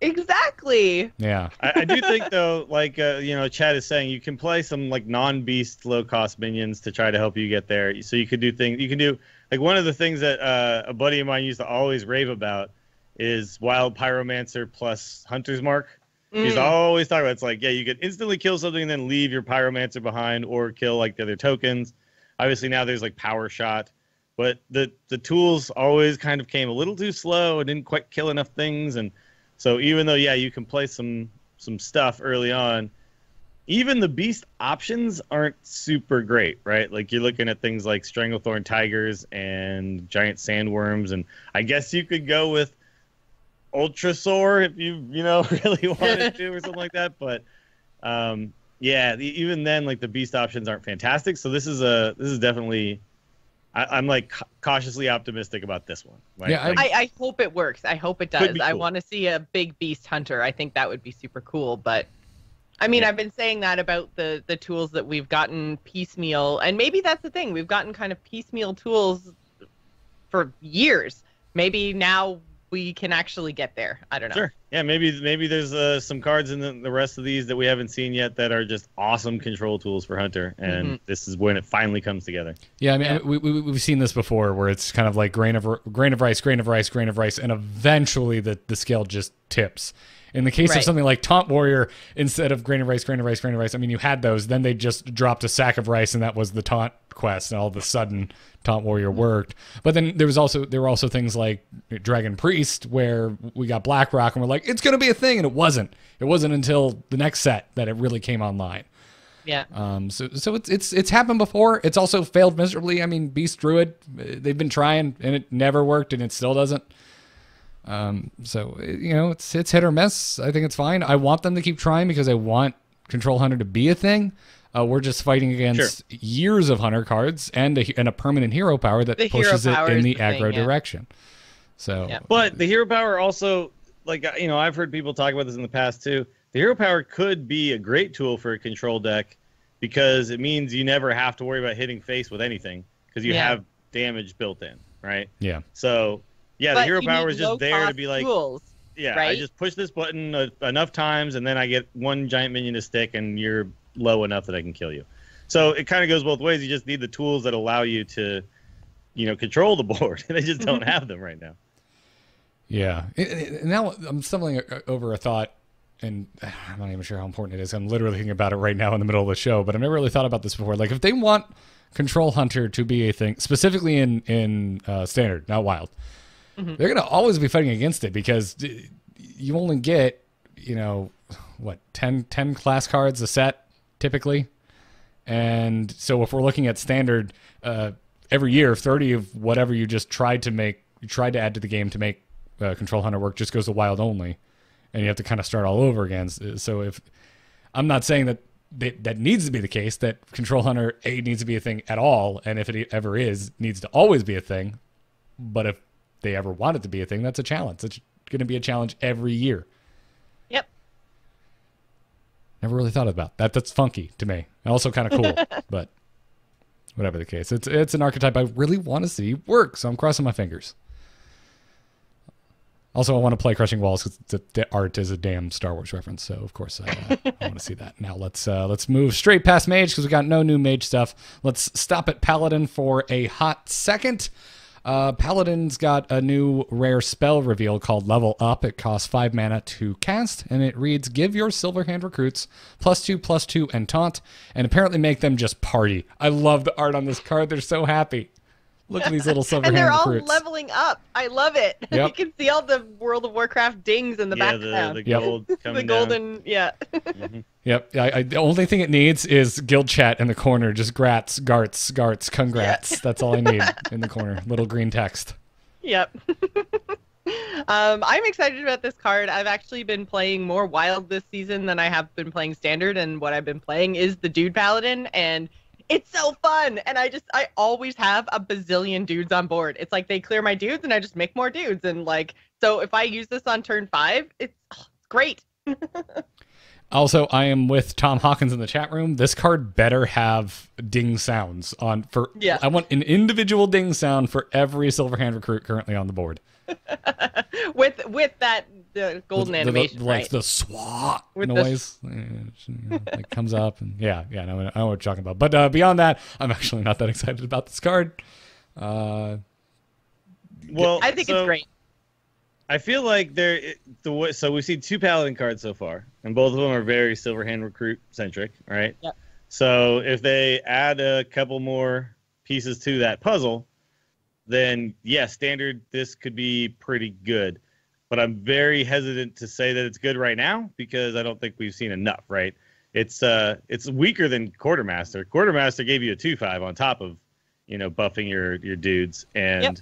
Exactly. Yeah. I do think though, like Chad is saying, you can play some like non-beast low-cost minions to try to help you get there. So you could do things. You can do like one of the things that a buddy of mine used to always rave about is Wild Pyromancer plus Hunter's Mark. He's always talking about it's like, yeah, you could instantly kill something and then leave your Pyromancer behind, or kill like the other tokens. Obviously now there's like Power Shot, but the tools always kind of came a little too slow and didn't quite kill enough things. And so even though, you can play some stuff early on, even the beast options aren't super great, right? Like you're looking at things like Stranglethorn Tigers and Giant Sandworms, and I guess you could go with Ultrasaur if you really wanted to or something like that. But even then, like the beast options aren't fantastic. So this is definitely. I'm like cautiously optimistic about this one. Like, yeah, I hope it works. I hope it does. Cool. I want to see a big beast hunter. I think that would be super cool. But I mean, I've been saying that about the tools that we've gotten piecemeal, and maybe that's the thing. We've gotten kind of piecemeal tools for years. Maybe now we can actually get there. I don't know. Sure. Yeah, maybe there's some cards in the rest of these that we haven't seen yet that are just awesome control tools for Hunter, and this is when it finally comes together. Yeah, I mean, we've seen this before, where it's kind of like grain of rice, and eventually the scale just tips. In the case of something like Taunt Warrior, instead of grain of rice, I mean, you had those, then they just dropped a sack of rice, and that was the taunt quest, and all of a sudden Taunt Warrior worked. But then there were also things like Dragon Priest, where we got Blackrock, and we're like, it's going to be a thing, and it wasn't. It wasn't until the next set that it really came online. Yeah. So it's happened before. It's also failed miserably. I mean, Beast Druid, they've been trying, and it never worked, and it still doesn't. So it's hit or miss. I think it's fine. I want them to keep trying because I want Control Hunter to be a thing. We're just fighting against years of Hunter cards and a permanent hero power that pushes it in the aggro direction. So, but the hero power also, like I've heard people talk about this in the past too. The hero power could be a great tool for a control deck because it means you never have to worry about hitting face with anything because you have damage built in, right? Yeah. So. Yeah, the hero power is just there to be like, tools, right? I just push this button enough times, and then I get one giant minion to stick, and you're low enough that I can kill you. So it kind of goes both ways. You just need the tools that allow you to, control the board. They just don't have them right now. Yeah. Now I'm stumbling over a thought. and I'm not even sure how important it is. I'm literally thinking about it right now in the middle of the show, but I've never really thought about this before. Like, if they want Control Hunter to be a thing, specifically in Standard, not Wild, they're going to always be fighting against it because you only get, 10 class cards a set, typically. And so if we're looking at Standard, every year, 30 of whatever you just tried to add to the game to make Control Hunter work just goes to Wild only. And you have to kind of start all over again. So if I'm not saying that needs to be the case, that Control Hunter needs to be a thing at all, and if it ever is, needs to always be a thing. But if they ever want it to be a thing, that's a challenge. It's going to be a challenge every year. Yep. Never really thought about that. That's funky to me. Also kind of cool, but whatever the case, it's an archetype I really want to see work. So I'm crossing my fingers. Also, I want to play Crushing Walls because the art is a damn Star Wars reference. So, of course, I want to see that. Now, let's move straight past Mage because we got no new Mage stuff. Let's stop at Paladin for a hot second. Paladin's got a new rare spell reveal called Level Up. It costs 5 mana to cast, and it reads, give your Silverhand recruits +2/+2 and taunt, and apparently make them just party. I love the art on this card. They're so happy. Look at these little Silverhand and they're all recruits. leveling up. I love it. Yep. You can see all the World of Warcraft dings in the background. The gold coming the golden, down. Yep. The only thing it needs is guild chat in the corner. Just grats, garts, congrats. Yeah. That's all I need in the corner. Little green text. Yep. I'm excited about this card. I've actually been playing more Wild this season than I have been playing Standard, and what I've been playing is the Dude Paladin, and it's so fun, and I always have a bazillion dudes on board. It's like they clear my dudes, and I just make more dudes, and so if I use this on turn 5, it's great. Also, I am with Tom Hawkins in the chat room. This card better have ding sounds on for. Yeah. I want an individual ding sound for every Silverhand recruit currently on the board. with the golden animation, like right? The swat with noise that comes up, and I know what you're talking about. But beyond that, I'm actually not that excited about this card. Well, I think it's great. I feel like so we've seen 2 Paladin cards so far, and both of them are very Silverhand recruit centric, right? Yep. So if they add a couple more pieces to that puzzle, then Standard, this could be pretty good. But I'm very hesitant to say that it's good right now because I don't think we've seen enough, right? It's weaker than Quartermaster. Quartermaster gave you a 2/5 on top of, buffing your dudes, and yep.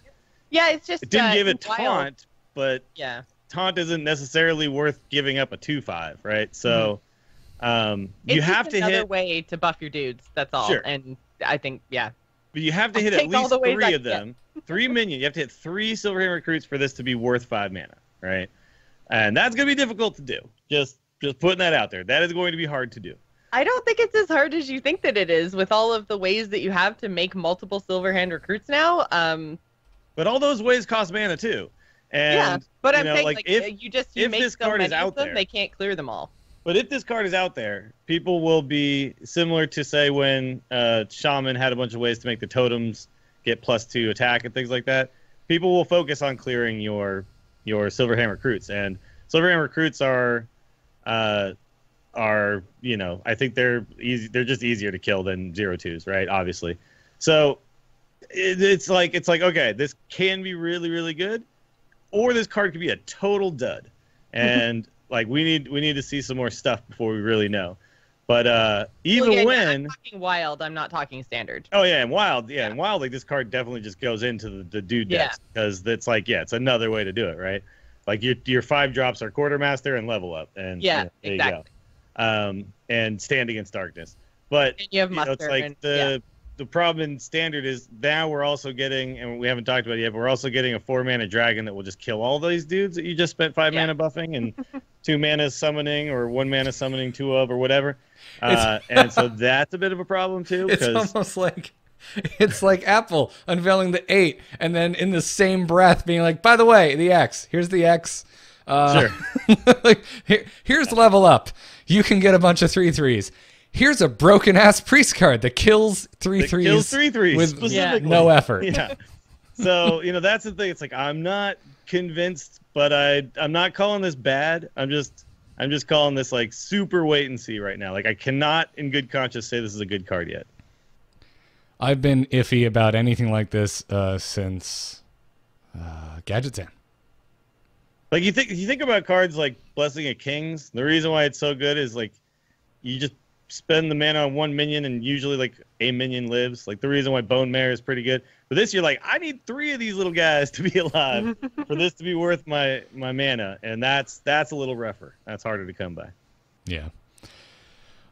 Yeah, it's just it didn't give it taunt, Wild. but taunt isn't necessarily worth giving up a 2/5, right? So you have to hit another way to buff your dudes. That's all. Sure. And I think but you have to hit at least 3 of them. 3 minions. You have to hit 3 Silverhand recruits for this to be worth 5 mana, right? And that's going to be difficult to do. Just putting that out there. That is going to be hard to do. I don't think it's as hard as you think that it is with all of the ways that you have to make multiple Silverhand recruits now. But all those ways cost mana too. And, but I'm saying if you make this so card many is out of them, there, they can't clear them all. But if this card is out there, people will be similar to, say, when Shaman had a bunch of ways to make the totems get +2 attack and things like that. People will focus on clearing your Silverhand recruits, and Silverhand recruits are I think they're easy. They're just easier to kill than 0/2s, right? Obviously, so it's like okay, this can be really really good, or this card could be a total dud, and we need to see some more stuff before we really know. But I'm talking Wild, I'm not talking Standard. Oh yeah, and Wild, and Wild, this card definitely just goes into the dude decks because it's it's another way to do it, right? Like your 5 drops are Quartermaster and Level Up, and there exactly. You go. And Stand Against Darkness, but and you have Muster, it's like the problem in Standard is now we're also getting, and we haven't talked about it yet, but we're also getting a 4-mana dragon that will just kill all these dudes that you just spent 5 mana buffing and 2 mana summoning or 1 mana summoning 2 of or whatever. And so that's a bit of a problem too. It's almost like it's like Apple unveiling the 8 and then in the same breath being like, by the way, the X. Here's the X. Sure. Here's Level Up. You can get a bunch of 3/3s. Here's a broken ass priest card that kills 3/3s. Kills 3/3s with no effort. Yeah. So that's the thing. It's like I'm not convinced, but I'm not calling this bad. I'm I'm just calling this like super wait and see right now. Like I cannot, in good conscience, say this is a good card yet. I've been iffy about anything like this since Gadget's in. Like you think about cards like Blessing of Kings. The reason why it's so good is like you just spend the mana on one minion and usually like a minion lives. Like the reason why Bone Mare is pretty good. But this you're like, I need 3 of these little guys to be alive for this to be worth my mana, and that's a little rougher. That's harder to come by. Yeah.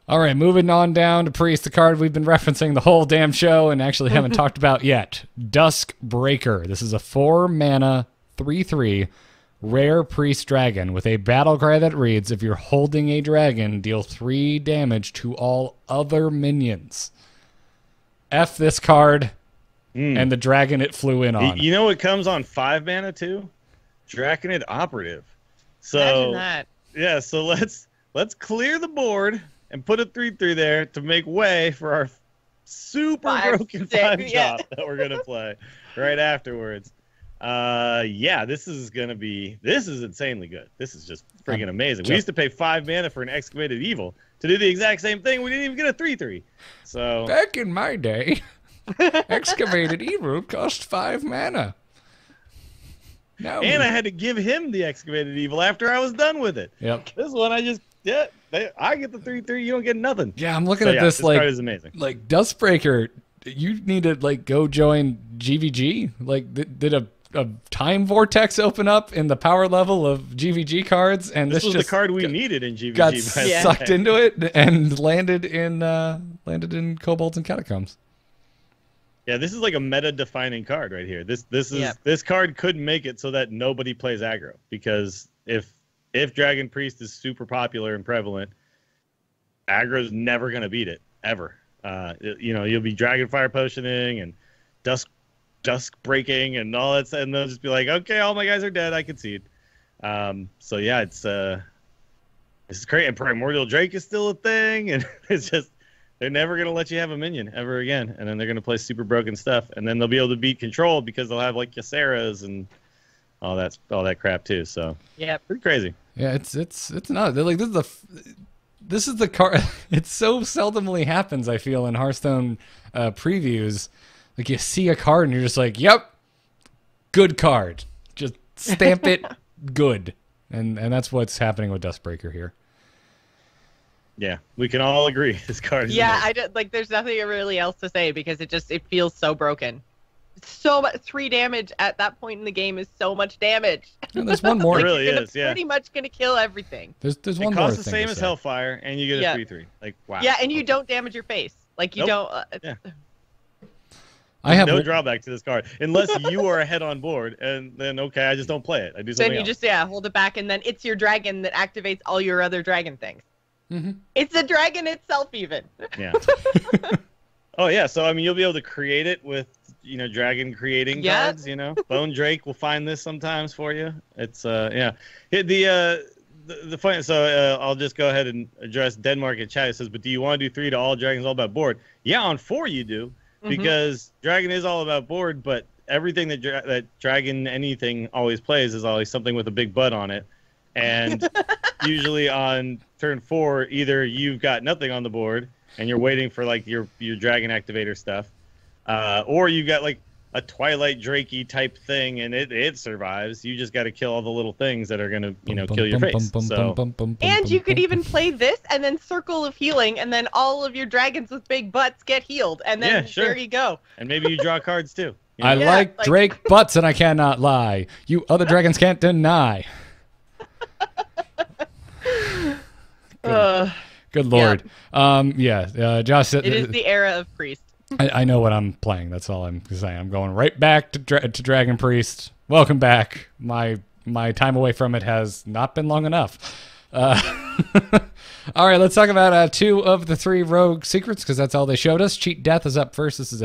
All right, moving on down to Priest, the card we've been referencing the whole damn show and actually haven't talked about yet. Dusk Breaker. This is a 4-mana 3/3 rare Priest dragon with a battle cry that reads, if you're holding a dragon, deal 3 damage to all other minions. F this card and the dragon it flew in on. You know what comes on 5 mana too? Draconid Operative. So Imagine that. yeah, so let's clear the board and put a 3/3 there to make way for our super broken 5 drop that we're gonna play right afterwards. Yeah, this is insanely good. This is just freaking amazing. We used to pay 5 mana for an Excavated Evil to do the exact same thing. We didn't even get a 3/3. So back in my day, Excavated Evil cost 5 mana. Now and I had to give him the Excavated Evil after I was done with it. Yep. This one I just I get the 3/3. You don't get nothing. Yeah, I'm looking at this like card is amazing. Like Dustbreaker. You need to like go join GVG. Like did a time vortex open up in the power level of GVG cards, and this was just the card we needed in GVG. Got sucked into it and landed in Kobolds and Catacombs. Yeah, this is like a meta-defining card right here. This card could make it so that nobody plays aggro, because if Dragon Priest is super popular and prevalent, aggro's never gonna beat it ever. You'll be Dragonfire Potioning and Dusk Breaking and all that, and they'll just be like, okay, all my guys are dead, I concede. So yeah, this is great. And Primordial Drake is still a thing, and it's just they're never gonna let you have a minion ever again, and then they're gonna play super broken stuff, and then they'll be able to beat Control because they'll have like Yaceras and all that crap too. So yeah, pretty crazy. Yeah, it's not like this is the card. It so seldomly happens, I feel, in Hearthstone previews. Like you see a card and you're just like, yep, good card. Just stamp it good. And that's what's happening with Dustbreaker here. Yeah, we can all agree this card is amazing. There's nothing really else to say because it feels so broken. So much 3 damage at that point in the game is so much damage. And there's one more. It really is. Yeah, pretty much gonna kill everything. There's one more. It costs the same as Hellfire, and you get a 3/3. Like wow. Yeah, and you don't damage your face. Like you don't. Yeah. I have no drawback to this card unless you are ahead on board, and then okay, I just don't play it. I do something Then you else. just hold it back, and then it's your dragon that activates all your other dragon things. Mm-hmm. It's a dragon itself, even. Yeah. Oh yeah, so I mean, you'll be able to create it with dragon creating cards. Bone Drake will find this sometimes for you. It's yeah. The funny. So I'll just go ahead and address Denmark in chat. It says, but do you want to do 3 to all dragons all about board? Yeah, on 4 you do. Because dragon is all about board, but everything that dragon anything always plays is always something with a big butt on it, and usually on turn 4 either you've got nothing on the board and you're waiting for like your dragon activator stuff, or you've got like a Twilight Drakey type thing and it survives. You just got to kill all the little things that are gonna kill your face. And you could even play this and then Circle of Healing, and then all of your dragons with big butts get healed, and then there you go. And maybe you draw cards too. I like Drake butts, and I cannot lie. You other dragons can't deny. Good lord. Josh said it is the era of Priest. I know what I'm playing. That's all I'm saying. I'm going right back to Dragon Priest. Welcome back. My time away from it has not been long enough. All right, let's talk about 2 of the 3 rogue secrets, because that's all they showed us. Cheat Death is up first. This is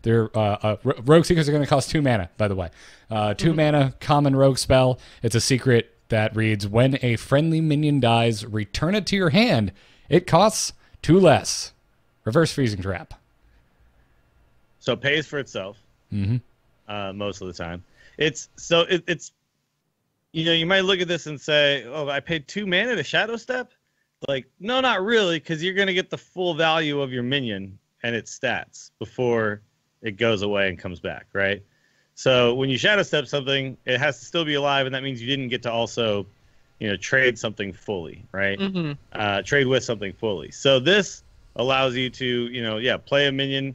their rogue secrets are going to cost 2 mana, by the way. 2 mana common rogue spell. It's a secret that reads, when a friendly minion dies, return it to your hand. It costs 2 less. Reverse Freezing Trap. So it pays for itself most of the time. It's you might look at this and say, "Oh, I paid 2 mana to Shadow Step." Like, no, not really, because you're gonna get the full value of your minion and its stats before it goes away and comes back, right? So when you Shadow Step something, it has to still be alive, and that means you didn't get to also, trade something fully, right? Trade with something fully. So this allows you to, play a minion,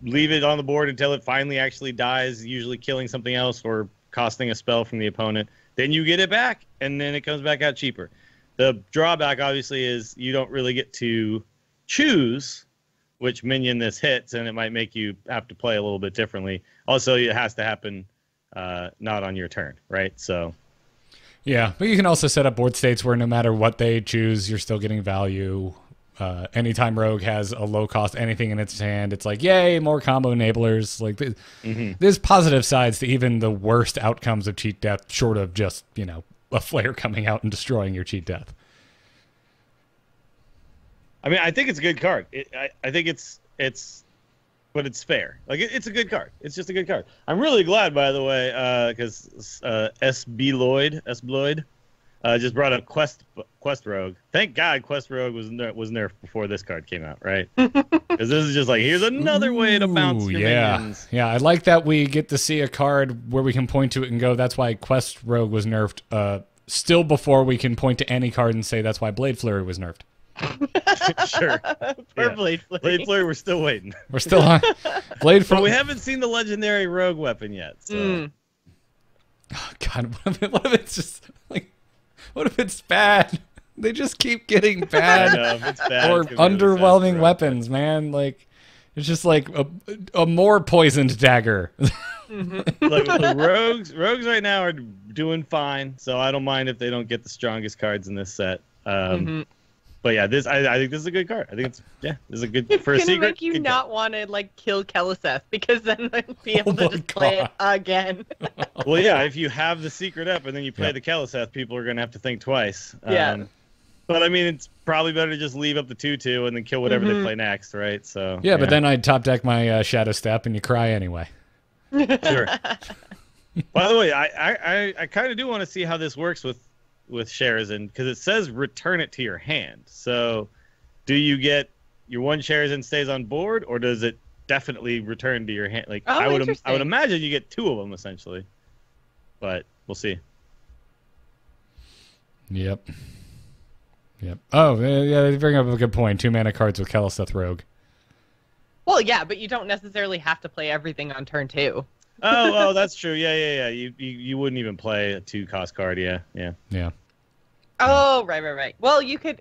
leave it on the board until it finally actually dies, usually killing something else or costing a spell from the opponent. Then you get it back, and then it comes back out cheaper. The drawback, obviously, is you don't really get to choose which minion this hits, and it might make you have to play a little bit differently. Also, it has to happen not on your turn, right? So, yeah, but you can also set up board states where no matter what they choose, you're still getting value. Anytime Rogue has a low cost anything in its hand, it's like, yay, more combo enablers. Like, there's positive sides to even the worst outcomes of cheat death, short of just, a flare coming out and destroying your cheat death. I mean, I think it's a good card. I think but it's fair. Like, it's a good card. It's just a good card. I'm really glad, by the way, because S. Bloyd just brought up Quest Rogue. Thank God Quest Rogue was nerfed before this card came out, right? Because this is just like, here's another way to bounce your minions. Yeah, I like that we get to see a card where we can point to it and go, that's why Quest Rogue was nerfed, still before we can point to any card and say that's why Blade Flurry was nerfed. Sure. Blade Flurry. Blade Flurry, we're still waiting. We're still on Blade Flurry. But we haven't seen the legendary rogue weapon yet. So. Oh, God, what if it's just like, what if it's bad? They just keep getting bad, if it's bad or underwhelming weapons, man. Like, it's just like a more poisoned dagger. Look, rogues right now are doing fine, so I don't mind if they don't get the strongest cards in this set. But yeah, I think this is a good card. I think this is a good for a secret. It's gonna make you not want to kill Keleseth, because then I'd be able to just play it again. Well, yeah, if you have the secret up and then you play the Keleseth, people are gonna have to think twice. Yeah. But I mean, it's probably better to just leave up the 2/2 and then kill whatever they play next, right? So yeah, but then I'd top deck my Shadow Step and you cry anyway. Sure. By the way, I kind of do want to see how this works with Sherazin, because it says return it to your hand. So do you get your one Sherazin stays on board, or does it definitely return to your hand? Like, I would imagine you get 2 of them essentially, but we'll see. Yep. Oh, yeah, they bring up a good point. 2 mana cards with Keleseth Rogue. Well, yeah, but you don't necessarily have to play everything on turn 2. Oh, that's true. Yeah. You wouldn't even play a 2-cost card. Yeah. Oh, right. Well, you could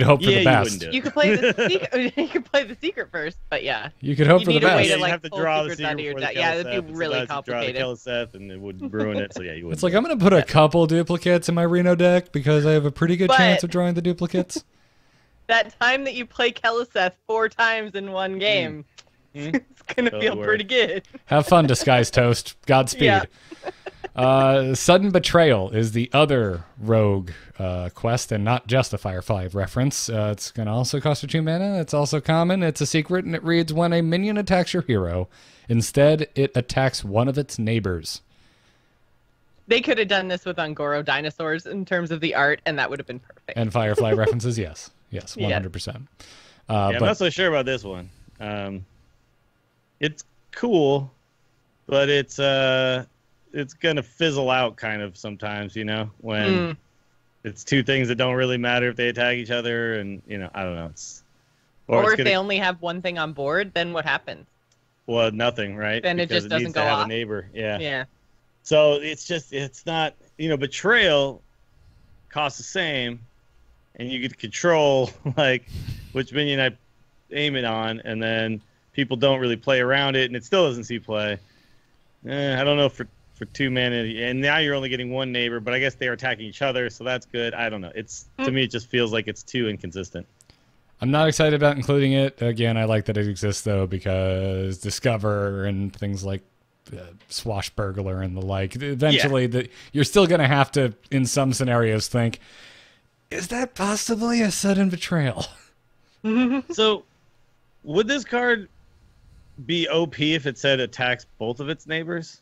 hope for the best. You could play the secret. You could play the secret first, but yeah. You could hope for the best. You have to draw the secret before the Keleseth. Yeah, it'd be really complicated. Draw the Keleseth, and it would ruin it. So yeah, you would. It's like, I'm going to put a couple duplicates in my Reno deck because I have a pretty good chance of drawing the duplicates. That time that you play Keleseth 4 times in one game, it's going to feel pretty good. Have fun, Disguised Toast. Godspeed. Yeah. Sudden Betrayal is the other rogue quest, and not just a Firefly reference. It's going to also cost you 2 mana. It's also common. It's a secret, and it reads, when a minion attacks your hero, instead it attacks one of its neighbors. They could have done this with Ungoro dinosaurs in terms of the art, and that would have been perfect. And Firefly references, yes, 100%. I'm not so sure about this one. It's cool, but it's gonna fizzle out kind of sometimes, when it's 2 things that don't really matter if they attack each other, and I don't know. Or if they only have 1 thing on board, then what happens? Well, nothing, right? Then because it just doesn't needs go to have off. a neighbor, Yeah. So it's not, Betrayal costs the same, and you get to control like which minion I aim it on, and then people don't really play around it, and it still doesn't see play. I don't know for 2 mana, and now you're only getting 1 neighbor, but I guess they are attacking each other, so that's good. I don't know. To me, it just feels like it's too inconsistent. I'm not excited about including it. Again, I like that it exists, though, because Discover and things like Swashbuckler and the like, eventually you're still going to have to, in some scenarios, think, is that possibly a sudden betrayal? So, would this card be OP if it said attacks both of its neighbors?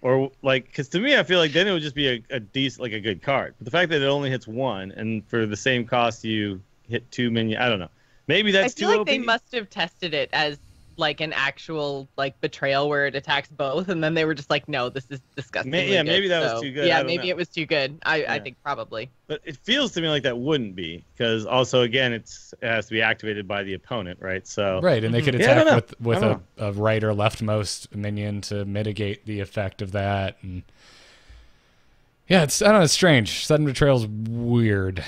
Or like, because to me, I feel like then it would just be a decent, like a good card. But the fact that it only hits one, and for the same cost you hit 2 minions, I don't know. Maybe that's too I feel like OP. they must have tested it as like an actual like betrayal where it attacks both, and then they were just like, no, this is disgusting. Maybe that was too good. Yeah, maybe it was too good. I think probably. But it feels to me like that wouldn't be, because also again it has to be activated by the opponent, right? So right, and they could attack with a right or leftmost minion to mitigate the effect of that. And yeah, I don't know, it's strange. Sudden betrayal's weird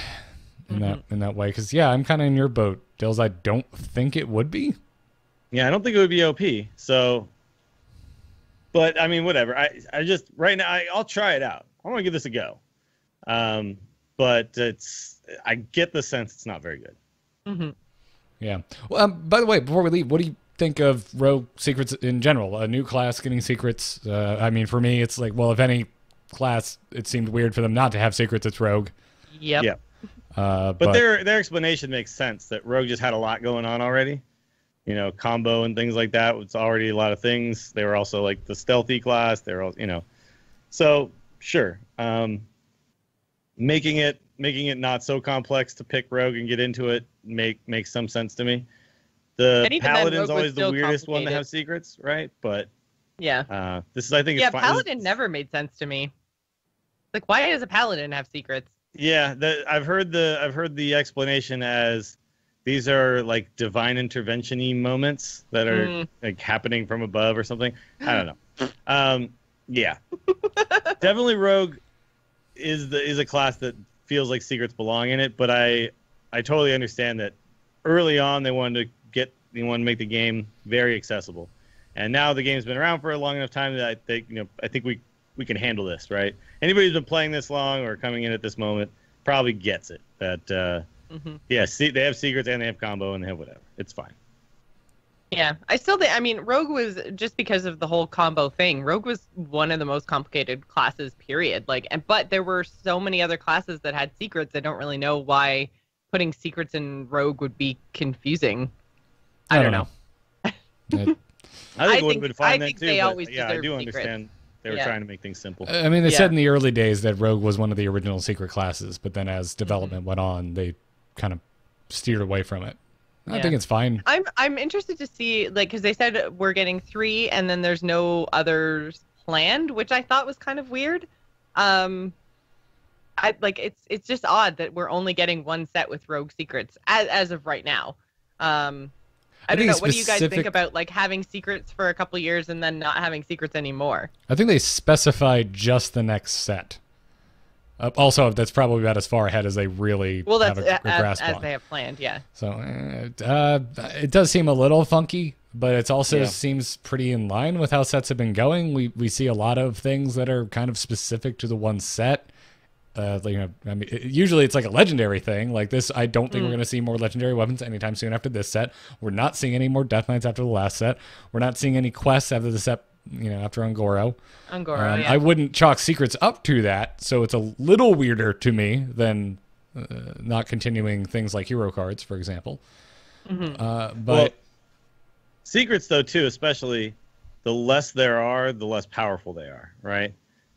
in that way, because I'm kind of in your boat, Dills. I don't think it would be. Yeah, I don't think it would be OP. So, but I mean, whatever. I just right now I'll try it out. I want to give this a go. But I get the sense it's not very good. Mm-hmm. Yeah. Well, by the way, before we leave, what do you think of rogue secrets in general? A new class getting secrets. I mean, for me, it's like, well, if any class, it seemed weird for them not to have secrets. It's rogue. Yep. Yeah. But their explanation makes sense that rogue just had a lot going on already. You know, combo and things like that. It's already a lot of things. They were also like the stealthy class. They're all, so sure. Making it not so complex to pick rogue and get into it makes some sense to me. The Paladin's always the weirdest one to have secrets, right? But this is, I think, Paladin never made sense to me. Like, why does a Paladin have secrets? Yeah, I've heard the explanation as these are like divine intervention-y moments that are like happening from above or something. I don't know. Yeah, definitely rogue is a class that feels like secrets belong in it. But I totally understand that early on they wanted to make the game very accessible, and now the game's been around for a long enough time that I think we can handle this, right? Anybody who's been playing this long or coming in at this moment probably gets it. That they have secrets and they have combo and they have whatever. It's fine. Yeah, Rogue was, just because of the whole combo thing, Rogue was one of the most complicated classes, period. But there were so many other classes that had secrets. I don't really know why putting secrets in Rogue would be confusing. I don't know. I think it would have been fine then too. They always I do secrets. understand. They were trying to make things simple. I mean, they said in the early days that Rogue was one of the original secret classes, but then as development went on, they kind of steered away from it. I think it's fine. I'm interested to see, because they said we're getting 3 and then there's no others planned, which I thought was kind of weird. It's just odd that we're only getting 1 set with Rogue secrets as of right now. I don't know. What do you guys think about having secrets for a couple years and then not having secrets anymore? I think they specified just the next set. Also, that's probably about as far ahead as they really have a grasp on. As they have planned, yeah. So it does seem a little funky, but it also seems pretty in line with how sets have been going. We see a lot of things that are kind of specific to the one set. Usually it's like a legendary thing like this. I don't think we're going to see more legendary weapons anytime soon after this set. We're not seeing any more Death Knights after the last set. We're not seeing any quests after the set, after Ungoro. I wouldn't chalk secrets up to that, so it's a little weirder to me than not continuing things like hero cards, for example. But secrets, though, too, especially the less there are, the less powerful they are, right?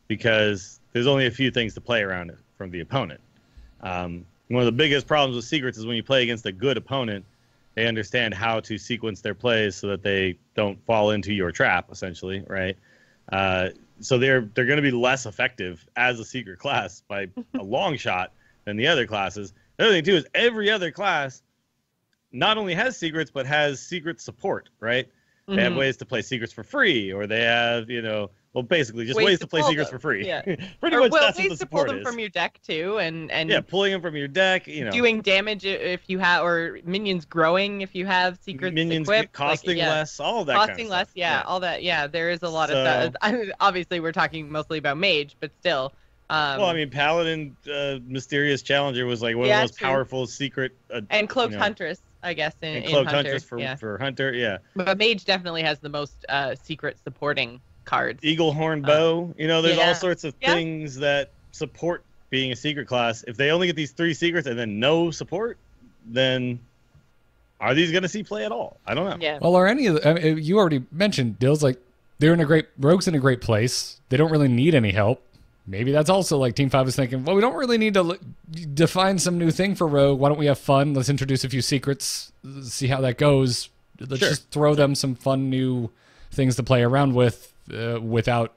Because there's only a few things to play around from the opponent. One of the biggest problems with secrets is when you play against a good opponent, they understand how to sequence their plays so that they don't fall into your trap, essentially, right? So they're going to be less effective as a secret class by a long shot than the other classes. The other thing, too, is every other class not only has secrets, but has secret support, right? They have ways to play secrets for free, or they have, basically just ways to play secrets for free. Yeah. Pretty much that's what ways the to support pull them is. from your deck too, and pulling them from your deck, doing damage if you have, or minions growing if you have secrets minions equipped, costing less, all of that costing kind of less, stuff. all that. Yeah, there is a lot of that. Obviously, we're talking mostly about mage, but still. Paladin Mysterious Challenger was like one of the most powerful secret. And Cloaked Huntress, I guess, in Cloaked Hunter. Huntress for Hunter, yeah. But mage definitely has the most secret supporting cards. Eagle Horn Bow, there's all sorts of things that support being a secret class. If they only get these 3 secrets and then no support, then are these going to see play at all? I don't know. Yeah. Well, are any of you already mentioned, Dills, Rogue's in a great place. They don't really need any help. Maybe that's also like Team 5 is thinking, well, we don't really need to define some new thing for Rogue. Why don't we have fun? Let's introduce a few secrets, see how that goes. Let's just throw them some fun new things to play around with without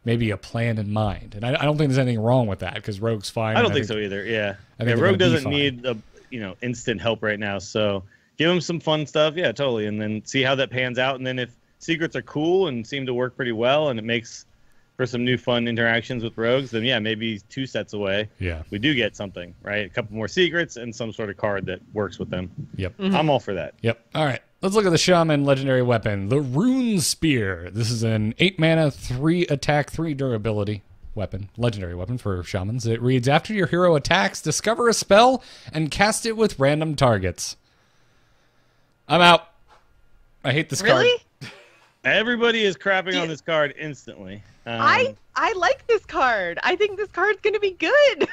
maybe a plan in mind. And I don't think there's anything wrong with that because Rogue's fine. I don't think so either. Yeah, Rogue doesn't need instant help right now. So give him some fun stuff. Yeah, totally. And then see how that pans out. And then if secrets are cool and seem to work pretty well, and it makes for some new fun interactions with rogues, then yeah, maybe 2 sets away. Yeah, we do get something, right? A couple more secrets and some sort of card that works with them. Yep, I'm all for that. Yep. All right, let's look at the Shaman legendary weapon, the Rune Spear. This is an 8 mana, 3 attack, 3 durability weapon, legendary weapon for Shamans. It reads: after your hero attacks, discover a spell and cast it with random targets. I'm out. I hate this card. Really? Everybody is crapping on this card instantly. I like this card. I think this card's gonna be good.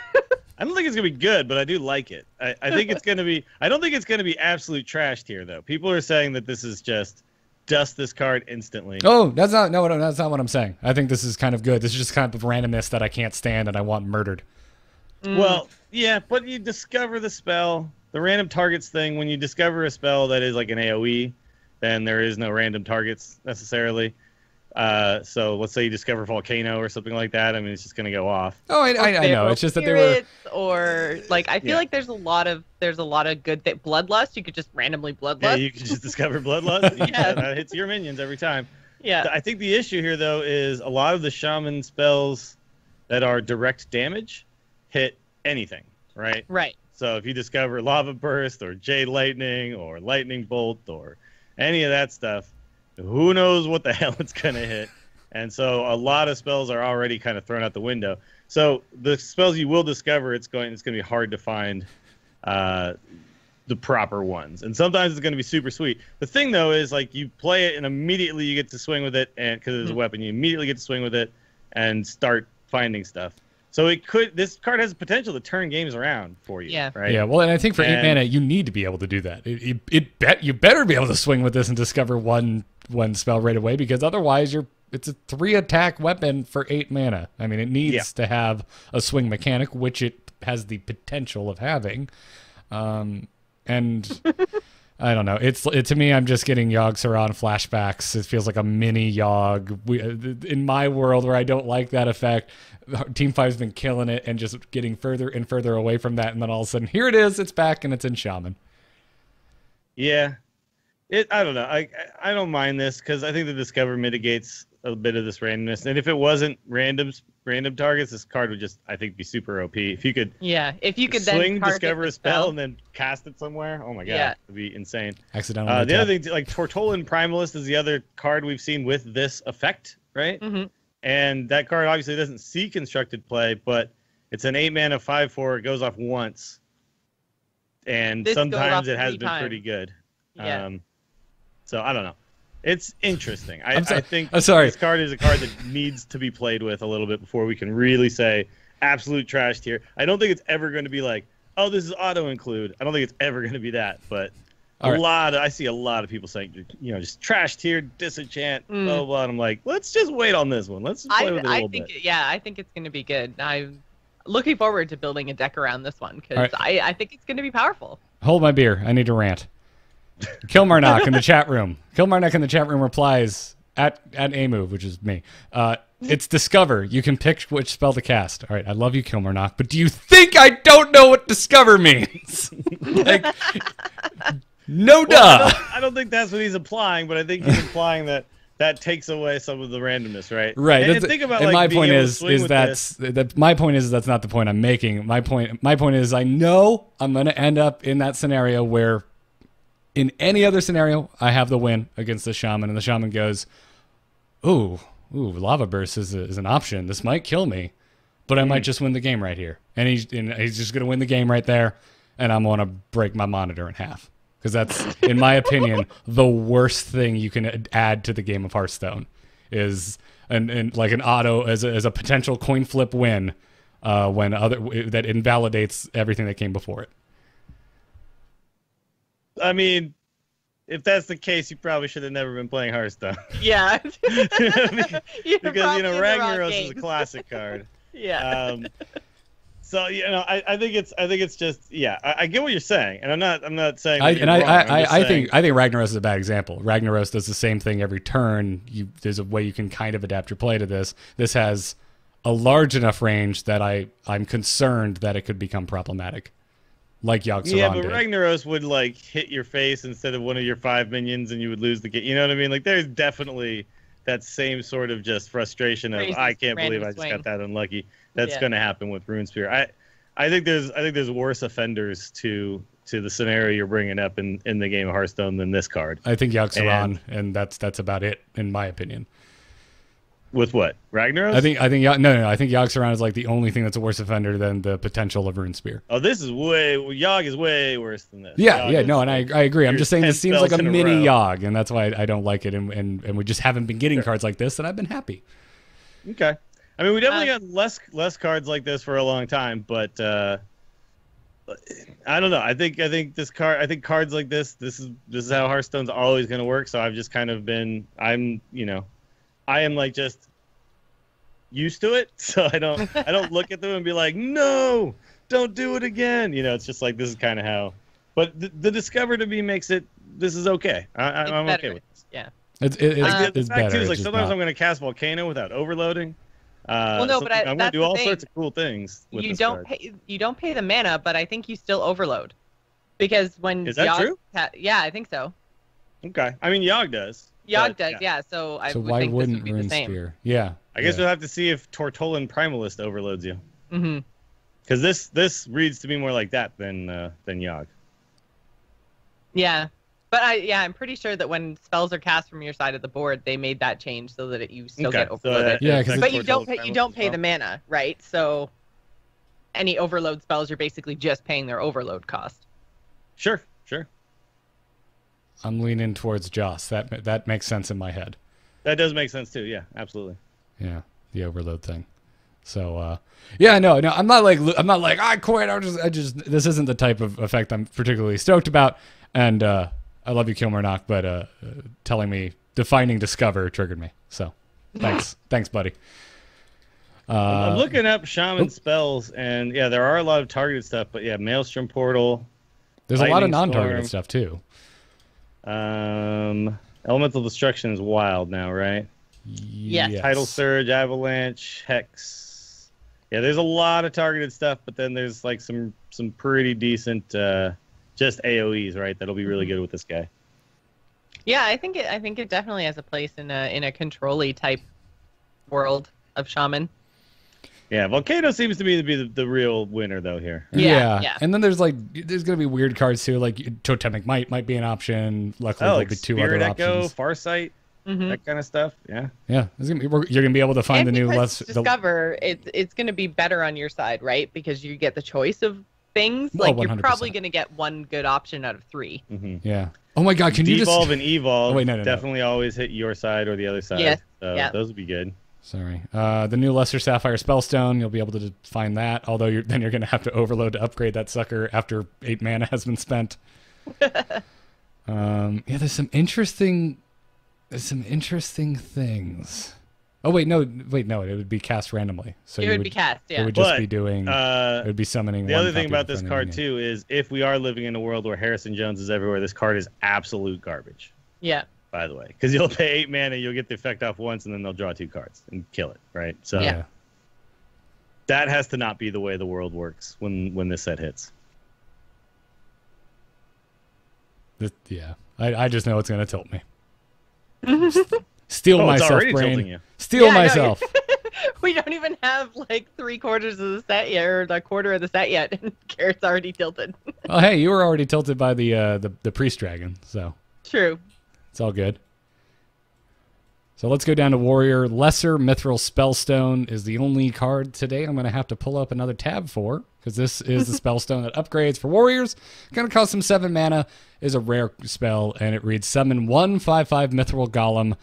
I don't think it's gonna be good, but I do like it. I think it's gonna be. I don't think it's gonna be absolute trash tier though. People are saying that this is just dust this card instantly. Oh, that's not what I'm saying. I think this is kind of good. This is just kind of randomness that I can't stand and I want murdered. Well, yeah, but you discover the spell, the random targets thing. When you discover a spell that is like an AOE, then there is no random targets necessarily. So let's say you discover Volcano or something like that. I mean, it's just going to go off. Oh, I know. It's just that they were, or like I feel like there's a lot of good Bloodlust. You could just randomly Bloodlust. Yeah, you could just discover Bloodlust. Yeah, that hits your minions every time. Yeah. I think the issue here though is a lot of the Shaman spells that are direct damage hit anything, right? Right. So if you discover Lava Burst or Jade Lightning or Lightning Bolt or any of that stuff, who knows what the hell it's going to hit. And so a lot of spells are already kind of thrown out the window. So the spells you will discover, it's going to be hard to find the proper ones. And sometimes it's going to be super sweet. The thing, though, is like you play it and immediately you get to swing with it, and because it's a weapon, you immediately get to swing with it and start finding stuff. So this card has the potential to turn games around for you. Yeah. Right. Yeah. Well, and I think for 8 mana, you need to be able to do that. You better be able to swing with this and discover one spell right away, because otherwise it's a 3 attack weapon for 8 mana. I mean, it needs to have a swing mechanic, which it has the potential of having. And I don't know. To me, I'm just getting Yogg-Saron flashbacks. It feels like a mini Yogg. In my world, where I don't like that effect, Team 5's been killing it and just getting further and further away from that. And then all of a sudden, here it is. It's back and it's in Shaman. Yeah. I don't know. I don't mind this because I think the Discover mitigates a bit of this randomness. And if it wasn't random targets, this card would just, I think, be super OP. If you could then discover a spell and then cast it somewhere, oh my god, it'd be insane. Accidental. The other thing, like Tortolan Primalist is the other card we've seen with this effect, right? Mm-hmm. And that card obviously doesn't see constructed play, but it's an 8 mana 5/4. It goes off once, and sometimes it has been pretty good. Yeah. So I don't know. It's interesting. I think this card is a card that needs to be played with a little bit before we can really say absolute trash tier. I don't think it's ever going to be like, oh, this is auto include. I don't think it's ever going to be that. But I see a lot of people saying, just trash tier, disenchant, blah, blah, blah. And I'm like, let's just wait on this one. Let's play with it a little bit. Yeah, I think it's going to be good. I'm looking forward to building a deck around this one because I think it's going to be powerful. Hold my beer. I need to rant. Kilmarnock in the chat room. Kilmarnock in the chat room replies at A-Move, which is me. It's Discover. You can pick which spell to cast. All right, I love you, Kilmarnock, but do you think I don't know what Discover means? Like, no duh. I don't think that's what he's implying, but I think he's implying that takes away some of the randomness, right? Right. And think about my point is my point is that's not the point I'm making. My point is I know I'm going to end up in that scenario where in any other scenario, I have the win against the Shaman, and the Shaman goes, ooh, Lava Burst is an option. This might kill me, but I might just win the game right here. And he's just going to win the game right there, and I'm going to break my monitor in half. Because that's, in my opinion, the worst thing you can add to the game of Hearthstone is like an auto as a potential coin flip win that invalidates everything that came before it. I mean, if that's the case, you probably should have never been playing Hearthstone. Yeah. Because probably in the wrong Ragnaros is a games. classic card. Yeah. So I think it's just I get what you're saying, and I'm not saying I think think Ragnaros is a bad example. Ragnaros does the same thing every turn. There's a way you can kind of adapt your play to this. This has a large enough range that I'm concerned that it could become problematic, like Yogg-Saron Yeah, but did. Ragnaros would like hit your face instead of one of your 5 minions, and you would lose the game. You know what I mean? Like there's definitely that same sort of just frustration of Crazy I can't believe I random just swing. got that unlucky. That's Yeah. going to happen with Runespear. I think there's worse offenders to the scenario you're bringing up in the game of Hearthstone than this card. I think Yogg-Saron, and that's about it in my opinion. With what? Ragnaros? I think Yogg-Saron is like the only thing that's a worse offender than the potential of Runespear. Oh, this is Yogg is way worse than this. Yeah, Yogg is and I agree. I'm your just saying 10 this seems like a spells in mini row. Yogg, and that's why I don't like it. And we just haven't been getting cards like this, and I've been happy. Okay. I mean, we definitely got less cards like this for a long time, but I don't know. I think cards like this is how Hearthstone's always going to work. So I've just kind of been I am like just used to it. So I don't look at them and be like, no, don't do it again. It's just like this is kind of how. But the Discover to me makes it. This is okay. I'm okay with this. Yeah. It's The fact better. too is it's like just sometimes not. I'm going to cast Volcano without overloading. Well, no, but I'm going to that's do the all thing. sorts of cool things with You this don't card. you don't pay the mana, but I think you still overload. Because when Is that Yogg true? Yeah, I think so. Okay. I mean, Yogg does. Yogg but, does, yeah. So I So would why think wouldn't this would be the same. Runespear? Yeah. I guess yeah. we'll have to see if Tortolan Primalist overloads you. Mm-hmm. Because this reads to me more like that than Yogg. Yeah. But I'm pretty sure that when spells are cast from your side of the board, they made that change so that you still Okay, get so overloaded. Yeah, 'cause But it's you don't pay the mana, right? So any overload spells, you're basically just paying their overload cost. Sure. I'm leaning towards Joss. That makes sense in my head. That does make sense too. Yeah, absolutely. Yeah, the overload thing. So no, I'm not like I quit. I just this isn't the type of effect I'm particularly stoked about. And I love you, Kilmarnock, but telling me defining Discover triggered me. So thanks, buddy. I'm looking up Shaman spells, and yeah, there are a lot of targeted stuff, but yeah, Maelstrom Portal. There's a lot of Lightning non-targeted Storm. stuff too. Elemental Destruction is wild now, right? Yes. Tidal Surge, Avalanche, Hex. Yeah, there's a lot of targeted stuff, but then there's like some pretty decent just AoEs, right? That'll be really good with this guy. Yeah, I think it definitely has a place in a control-y type world of Shaman. Yeah, Volcano seems to me to be the real winner though here. Yeah. And then there's gonna be weird cards too, like Totemic Might be an option. Luckily, there'll Like be two Spirit other Echo, options. Farsight, that kind of stuff. Yeah. Yeah, you're gonna be able to find And the new because less. Discover, it's going to be better on your side, right? Because you get the choice of things. Oh, Like you're 100%. probably going to get one good option out of 3. Yeah. Oh my God! Can you just? Devolve and Evolve Oh, wait, no. definitely always hit your side or the other side. Yes, So yeah. those would be good. Sorry. The new Lesser Sapphire Spellstone, you'll be able to find that. Although you're going to have to overload to upgrade that sucker after 8 mana has been spent. There's some interesting things. Oh wait, no, it would be cast randomly. So It would be cast, It yeah. would just But, be doing. It would be summoning. The one other thing copy about of the this friendly card minion. too is if we are living in a world where Harrison Jones is everywhere, this card is absolute garbage. Yeah. By the way, because you'll pay 8 mana, you'll get the effect off once, and then they'll draw 2 cards and kill it. Right. So Yeah. that has to not be the way the world works when this set hits. I just know it's going to tilt me. Steal Oh, it's myself, already tilting brain. you. Steal Yeah, I know. myself. We don't even have like 3/4 of the set yet, or the quarter of the set yet, and Garrett's already tilted. Oh, hey, you were already tilted by the priest dragon, so True. it's all good. So let's go down to Warrior. Lesser Mithril Spellstone is the only card today I'm going to have to pull up another tab for, because this is the Spellstone that upgrades for Warriors. Going to cost them 7 mana, is a rare spell, and it reads Summon 1/5/5 Mithril Golem,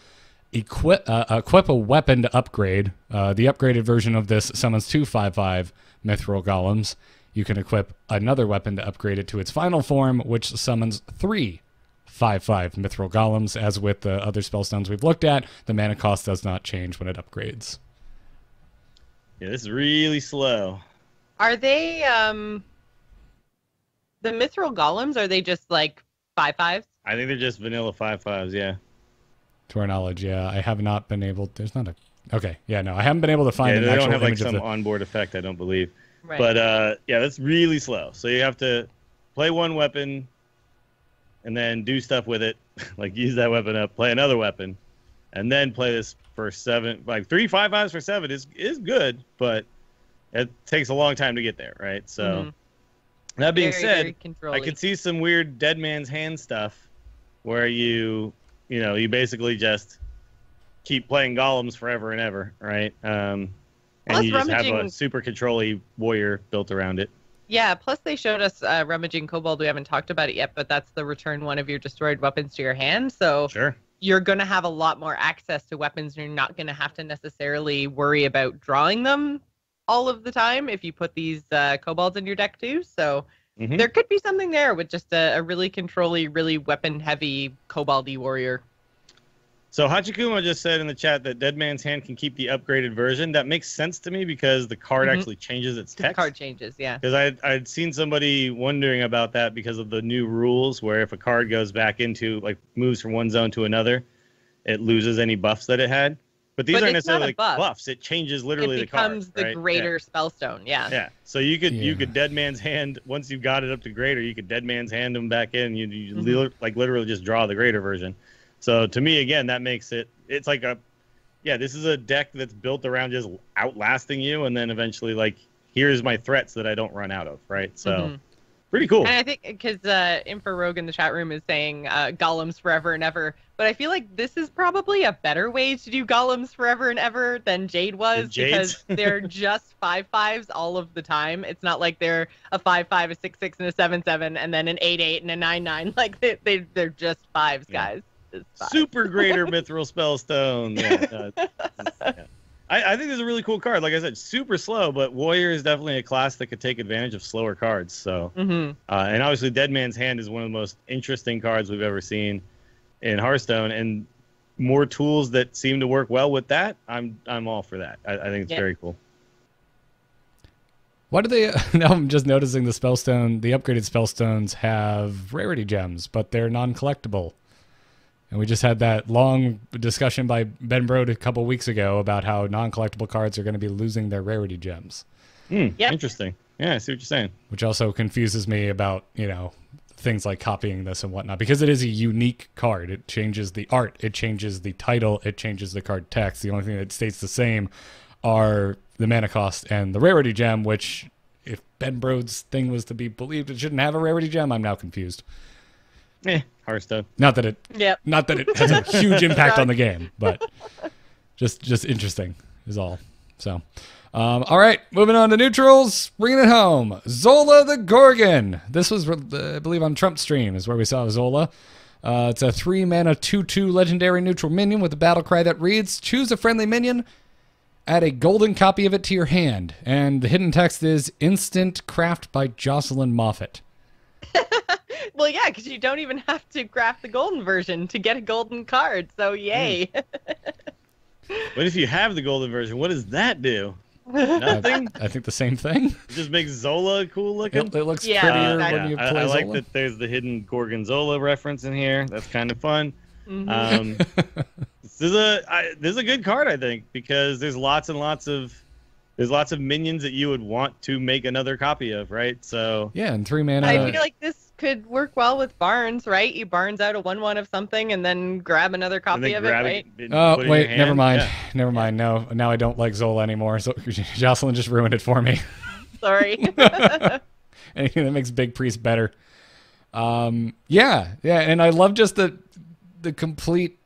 equip a weapon to upgrade. The upgraded version of this summons 2 5/5 Mithril Golems. You can equip another weapon to upgrade it to its final form, which summons 3 5/5 Mithril Golems. As with the other spellstones we've looked at, the mana cost does not change when it upgrades. Yeah, this is really slow. Are they the Mithril Golems? Are they just like 5/5s? I think they're just vanilla 5/5s. Yeah. To our knowledge, yeah, I have not been able. There's not a. Okay, yeah, no, I haven't been able to find an they actual don't have like image some of the. onboard effect, I don't believe. Right. But yeah, that's really slow. So you have to play one weapon, and then do stuff with it, like use that weapon up, play another weapon, and then play this for 7. Like 3 5/5s for 7 is good, but it takes a long time to get there, right? So that being said, I could see some weird Dead Man's Hand stuff, where you basically just keep playing golems forever and ever, right? And you just have a super control-y warrior built around it. Yeah, plus they showed us Rummaging Kobold. We haven't talked about it yet, but that's the return one of your destroyed weapons to your hand. So sure, you're going to have a lot more access to weapons, and you're not going to have to necessarily worry about drawing them all of the time if you put these kobolds in your deck too. So there could be something there with just a really control-y, really weapon-heavy koboldy warrior. So Hachikuma just said in the chat that Dead Man's Hand can keep the upgraded version. That makes sense to me because the card actually changes its text. The card changes, yeah. Because I'd seen somebody wondering about that because of the new rules where if a card goes back into, like, moves from one zone to another, it loses any buffs that it had. But these aren't necessarily like buffs. It changes literally the card. It becomes the greater spellstone, yeah. Yeah. So you could Dead Man's Hand, once you've got it up to greater, you could Dead Man's Hand them back in. You literally just draw the greater version. So to me, again, that makes it's like this is a deck that's built around just outlasting you, and then eventually, like, here's my threats that I don't run out of, right? So pretty cool. And I think because Infrarogue in the chat room is saying golems forever and ever, but I feel like this is probably a better way to do golems forever and ever than Jade was, because they're just 5/5s all of the time. It's not like they're a 5/5, a 6/6, and a 7/7, and then an 8/8 and a 9/9. Like they're just 5s, guys. Super greater mithril spellstone. I think this is a really cool card. Like I said, super slow, but warrior is definitely a class that could take advantage of slower cards. So, and obviously, Dead Man's Hand is one of the most interesting cards we've ever seen in Hearthstone, and more tools that seem to work well with that. I'm all for that. I think it's very cool. Why do they? Now I'm just noticing the spellstone. The upgraded spellstones have rarity gems, but they're non-collectible. And we just had that long discussion by Ben Brode a couple weeks ago about how non-collectible cards are going to be losing their rarity gems. Interesting. Yeah, I see what you're saying. Which also confuses me about, things like copying this and whatnot, because it is a unique card. It changes the art, it changes the title, it changes the card text. The only thing that stays the same are the mana cost and the rarity gem, which, if Ben Brode's thing was to be believed, it shouldn't have a rarity gem. I'm now confused. Hearthstone. Not that it has a huge impact on the game, but just interesting is all. So, all right, moving on to neutrals, bringing it home. Zola the Gorgon. This was, I believe, on Trump's stream is where we saw Zola. It's a 3-mana 2/2 legendary neutral minion with a battle cry that reads, choose a friendly minion, add a golden copy of it to your hand. And the hidden text is instant craft by Jocelyn Moffat. Well, yeah, because you don't even have to craft the golden version to get a golden card, so yay. But if you have the golden version, what does that do? Nothing? I think the same thing. It just makes Zola cool looking? It looks prettier when you play Zola. I like that there's the hidden Gorgonzola reference in here. That's kind of fun. This is a good card, I think, because there's lots of minions that you would want to make another copy of, right? So yeah, and 3 mana. I feel like this could work well with Barnes, right? You Barnes out a 1/1 of something and then grab another copy of it, right? Oh, wait, never mind. Yeah. Never mind. No, now I don't like Zola anymore. So Jocelyn just ruined it for me. Sorry. Anything that makes Big Priest better. Yeah, and I love just the complete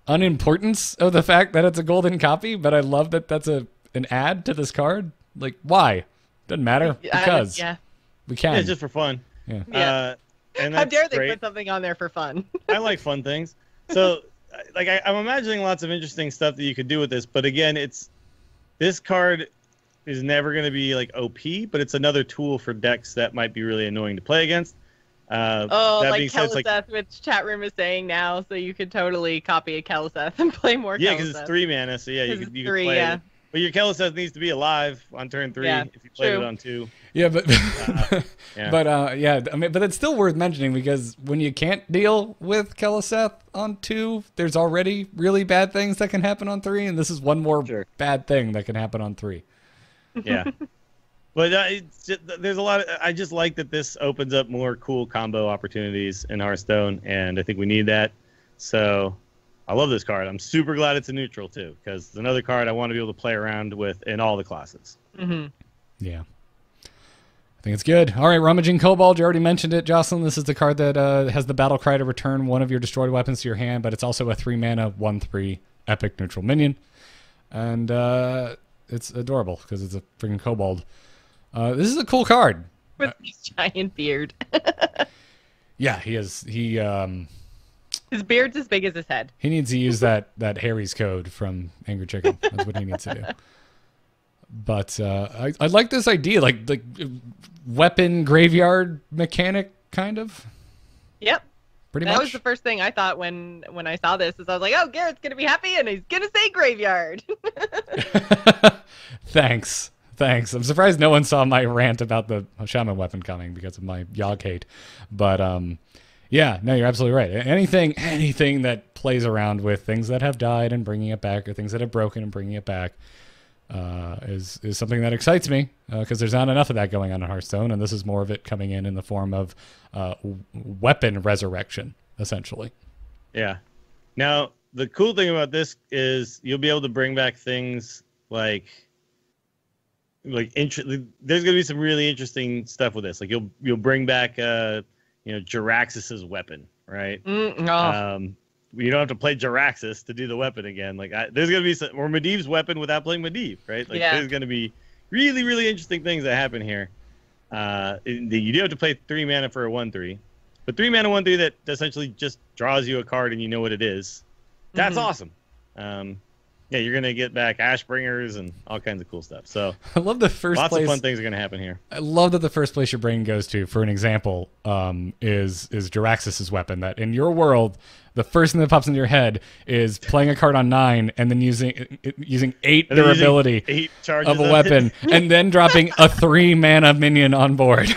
unimportance of the fact that it's a golden copy, but I love that that's an ad to this card. Like, why? Doesn't matter. Because we can. Yeah, it's just for fun. Yeah. And how dare they put something on there for fun? I like fun things. So, like, I'm imagining lots of interesting stuff that you could do with this. But again, this card is never going to be like OP, but it's another tool for decks that might be really annoying to play against. That like Keliseth, which chat room is saying now, so you could totally copy a Keliseth and play more. Yeah, because it's 3 mana, so yeah, you could play it. But your Keliseth needs to be alive on turn 3 if you played it on 2. Yeah, but but it's still worth mentioning because when you can't deal with Keliseth on 2, there's already really bad things that can happen on 3, and this is one more bad thing that can happen on 3. Yeah. But there's a lot of, I just like that this opens up more cool combo opportunities in Hearthstone, and I think we need that. So I love this card. I'm super glad it's a neutral too, because it's another card I want to be able to play around with in all the classes. Yeah. I think it's good. All right, Rummaging Kobold, you already mentioned it, Jocelyn. This is the card that has the battle cry to return one of your destroyed weapons to your hand, but it's also a 3-mana, 1/3 epic neutral minion. And it's adorable because it's a freaking kobold. This is a cool card. With his giant beard. Yeah, he is. His beard's as big as his head. He needs to use that Harry's code from Angry Chicken. That's what he needs to do. But I like this idea, like weapon graveyard mechanic, kind of. Yep. Pretty much. That was the first thing I thought when I saw this. Is I was like, oh, Garrett's gonna be happy, and he's gonna say graveyard. Thanks. I'm surprised no one saw my rant about the Shaman weapon coming because of my Yogg hate. But yeah, no, you're absolutely right. Anything that plays around with things that have died and bringing it back, or things that have broken and bringing it back, is something that excites me because there's not enough of that going on in Hearthstone, and this is more of it coming in the form of weapon resurrection, essentially. Yeah. Now, the cool thing about this is you'll be able to bring back things like there's gonna be some really interesting stuff with this. Like you'll bring back Jiraxxus's weapon, right? You don't have to play Jiraxxus to do the weapon again. Like there's gonna be or Medivh's weapon without playing Medivh, right? Like there's gonna be really, really interesting things that happen here. You do have to play 3 mana for a 1/3, but 3 mana 1/3 that essentially just draws you a card and you know what it is. That's awesome. Yeah, you're going to get back Ashbringers and all kinds of cool stuff. So I love the first lots of fun things are going to happen here. I love that the first place your brain goes to, for an example, is Jiraxxus's weapon. That in your world, the first thing that pops into your head is playing a card on 9 and then using 8 durability of a weapon and then dropping a 3-mana minion on board.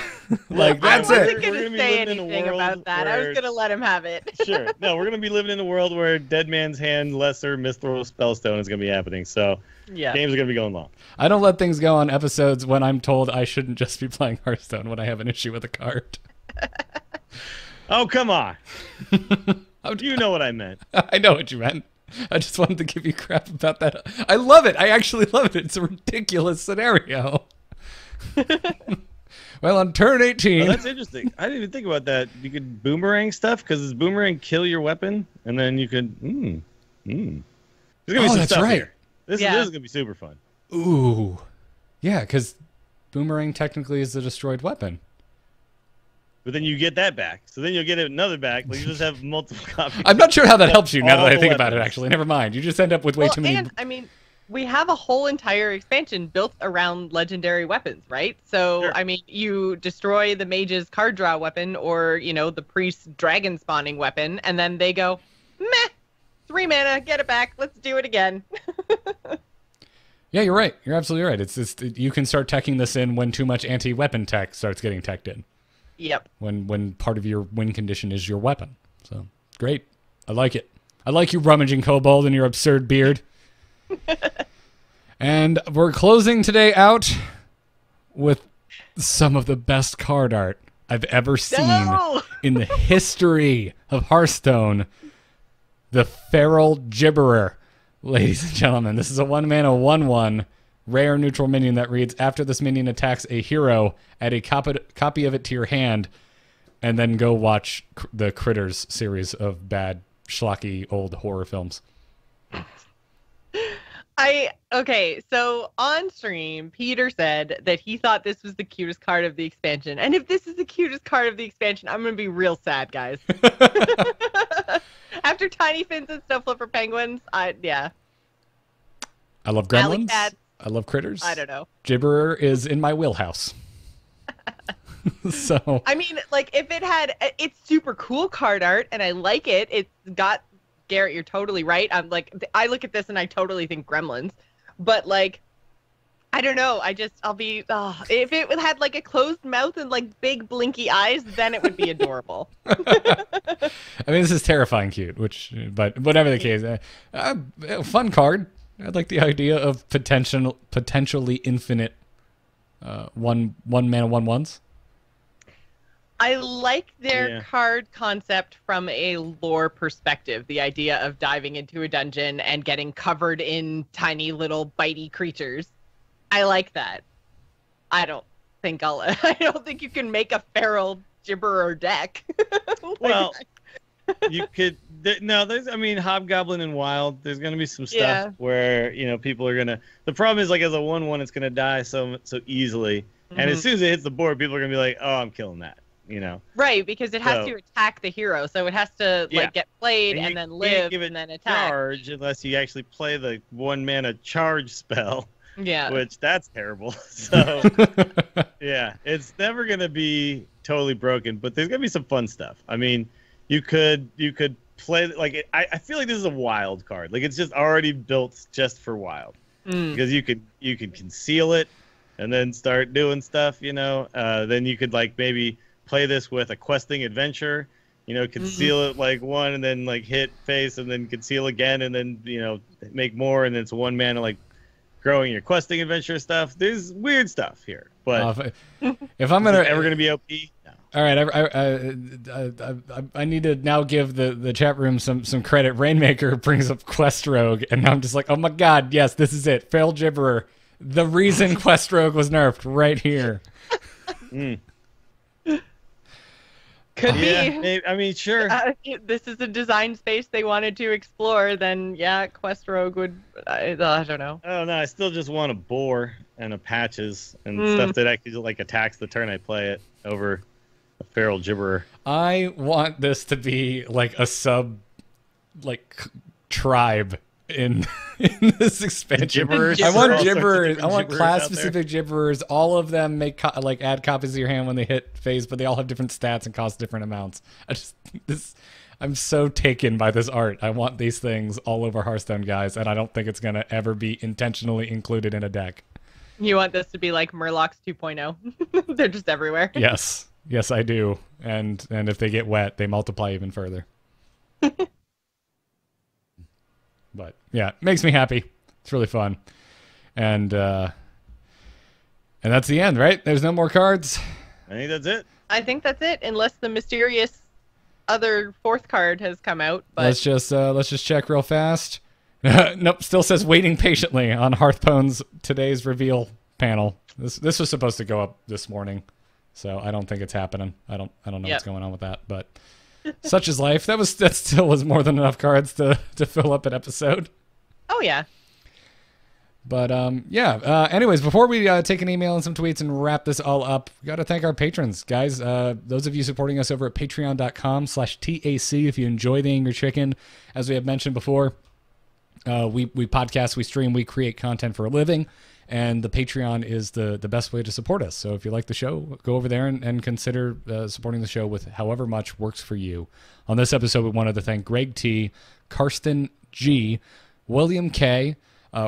Like that's I wasn't going to say anything about that. I was going to let him have it. Sure. No, we're going to be living in a world where Dead Man's Hand, Lesser, Mithril, Spellstone is going to be happening. So games are going to be going long. I don't let things go on episodes when I'm told I shouldn't just be playing Hearthstone when I have an issue with a card. Oh, come on. You know what I meant. I know what you meant. I just wanted to give you crap about that. I love it. I actually love it. It's a ridiculous scenario. Well, on turn 18... Oh, that's interesting. I didn't even think about that. You could boomerang stuff, because does boomerang kill your weapon? And then you could... There's going to be some stuff here. This is going to be super fun. Ooh. Yeah, because boomerang technically is a destroyed weapon. But then you get that back. So then you'll get another back. Like you just have multiple copies. I'm not sure how that helps you now that I think about it, actually. Never mind. You just end up with way too many... And, I mean... We have a whole entire expansion built around legendary weapons, right? So, sure. I mean, you destroy the mage's card draw weapon or, the priest's dragon spawning weapon, and then they go, meh, 3 mana, get it back, let's do it again. Yeah, you're right. You're absolutely right. It's you can start teching this in when too much anti-weapon tech starts getting teched in. Yep. When part of your win condition is your weapon. So, great. I like it. I like you, Rummaging Kobold, and your absurd beard. And we're closing today out with some of the best card art I've ever seen in the history of Hearthstone. The Feral Gibberer, ladies and gentlemen. This is a 1-mana 1/1 rare neutral minion that reads, after this minion attacks a hero, add a copy of it to your hand, and then go watch the Critters series of bad, schlocky old horror films. Okay, so on stream, Peter said that he thought this was the cutest card of the expansion. And if this is the cutest card of the expansion, I'm going to be real sad, guys. After Tiny Fins and Snow Flipper Penguins, yeah. I love gremlins. I love critters. I don't know. Gibberer is in my wheelhouse. So I mean, like, if it had, it's super cool card art, and I like it. It's got, Garrett, you're totally right. I'm like, I look at this and I totally think Gremlins, but like, I don't know. I'll be, if it had like a closed mouth and like big blinky eyes, then it would be adorable. I mean, this is terrifying cute, but whatever the case, fun card. I like the idea of potentially infinite one mana 1/1s. I like their card concept from a lore perspective. The idea of diving into a dungeon and getting covered in tiny little bitey creatures. I like that. I don't think you can make a feral gibberer deck. Well, you could. Hobgoblin and Wild. There's gonna be some stuff where people are gonna. The problem is, like, as a 1/1, it's gonna die so easily, and as soon as it hits the board, people are gonna be like, "Oh, I'm killing that." Right, because it has to attack the hero, so it has to get played and then live and then attack. Charge unless you actually play the 1 mana charge spell. Yeah. Which that's terrible. So yeah, it's never gonna be totally broken, but there's gonna be some fun stuff. I mean, you could play like I feel like this is a wild card. Like, it's just already built just for wild. Because you could conceal it and then start doing stuff, then you could like maybe play this with a questing adventure, conceal it like one and then like hit face and then conceal again and then make more, and it's 1 mana like growing your questing adventure stuff. There's weird stuff here, but if I'm ever gonna be OP, no. All right, I need to now give the chat room some credit. Rainmaker brings up Quest Rogue, and I'm just like, oh my god, yes, this is it. Feral Gibberer, the reason Quest Rogue was nerfed, right here. Could be. Maybe, I mean, sure. This is a design space they wanted to explore. Then, Quest Rogue would. I don't know. Oh no, I still just want a boar and a patches and stuff that actually like attacks the turn I play it over a feral gibberer. I want this to be like a tribe in this expansion. Gibberers. I want gibberers. I want class-specific gibberers. All of them add copies of your hand when they hit phase, but they all have different stats and cost different amounts. I'm so taken by this art. I want these things all over Hearthstone, guys, and I don't think it's gonna ever be intentionally included in a deck. You want this to be like Murlocs 2.0? They're just everywhere. Yes, I do. And if they get wet, they multiply even further. But yeah, it makes me happy. It's really fun. And that's the end, right? There's no more cards. I think that's it. I think that's it, unless the mysterious other 4th card has come out. But let's just check real fast. Nope, still says waiting patiently on Hearthstone's today's reveal panel. This was supposed to go up this morning, so I don't think it's happening. I don't know what's going on with that, but such is life. That still was more than enough cards to fill up an episode. Oh yeah. But anyways, before we take an email and some tweets and wrap this all up, we got to thank our patrons, guys. Those of you supporting us over at patreon.com/TAC. If you enjoy the Angry Chicken, as we have mentioned before, we podcast, we stream, we create content for a living, and the Patreon is the best way to support us. So if you like the show, go over there and consider supporting the show with however much works for you. On this episode, we wanted to thank Greg T, Karsten G, William K,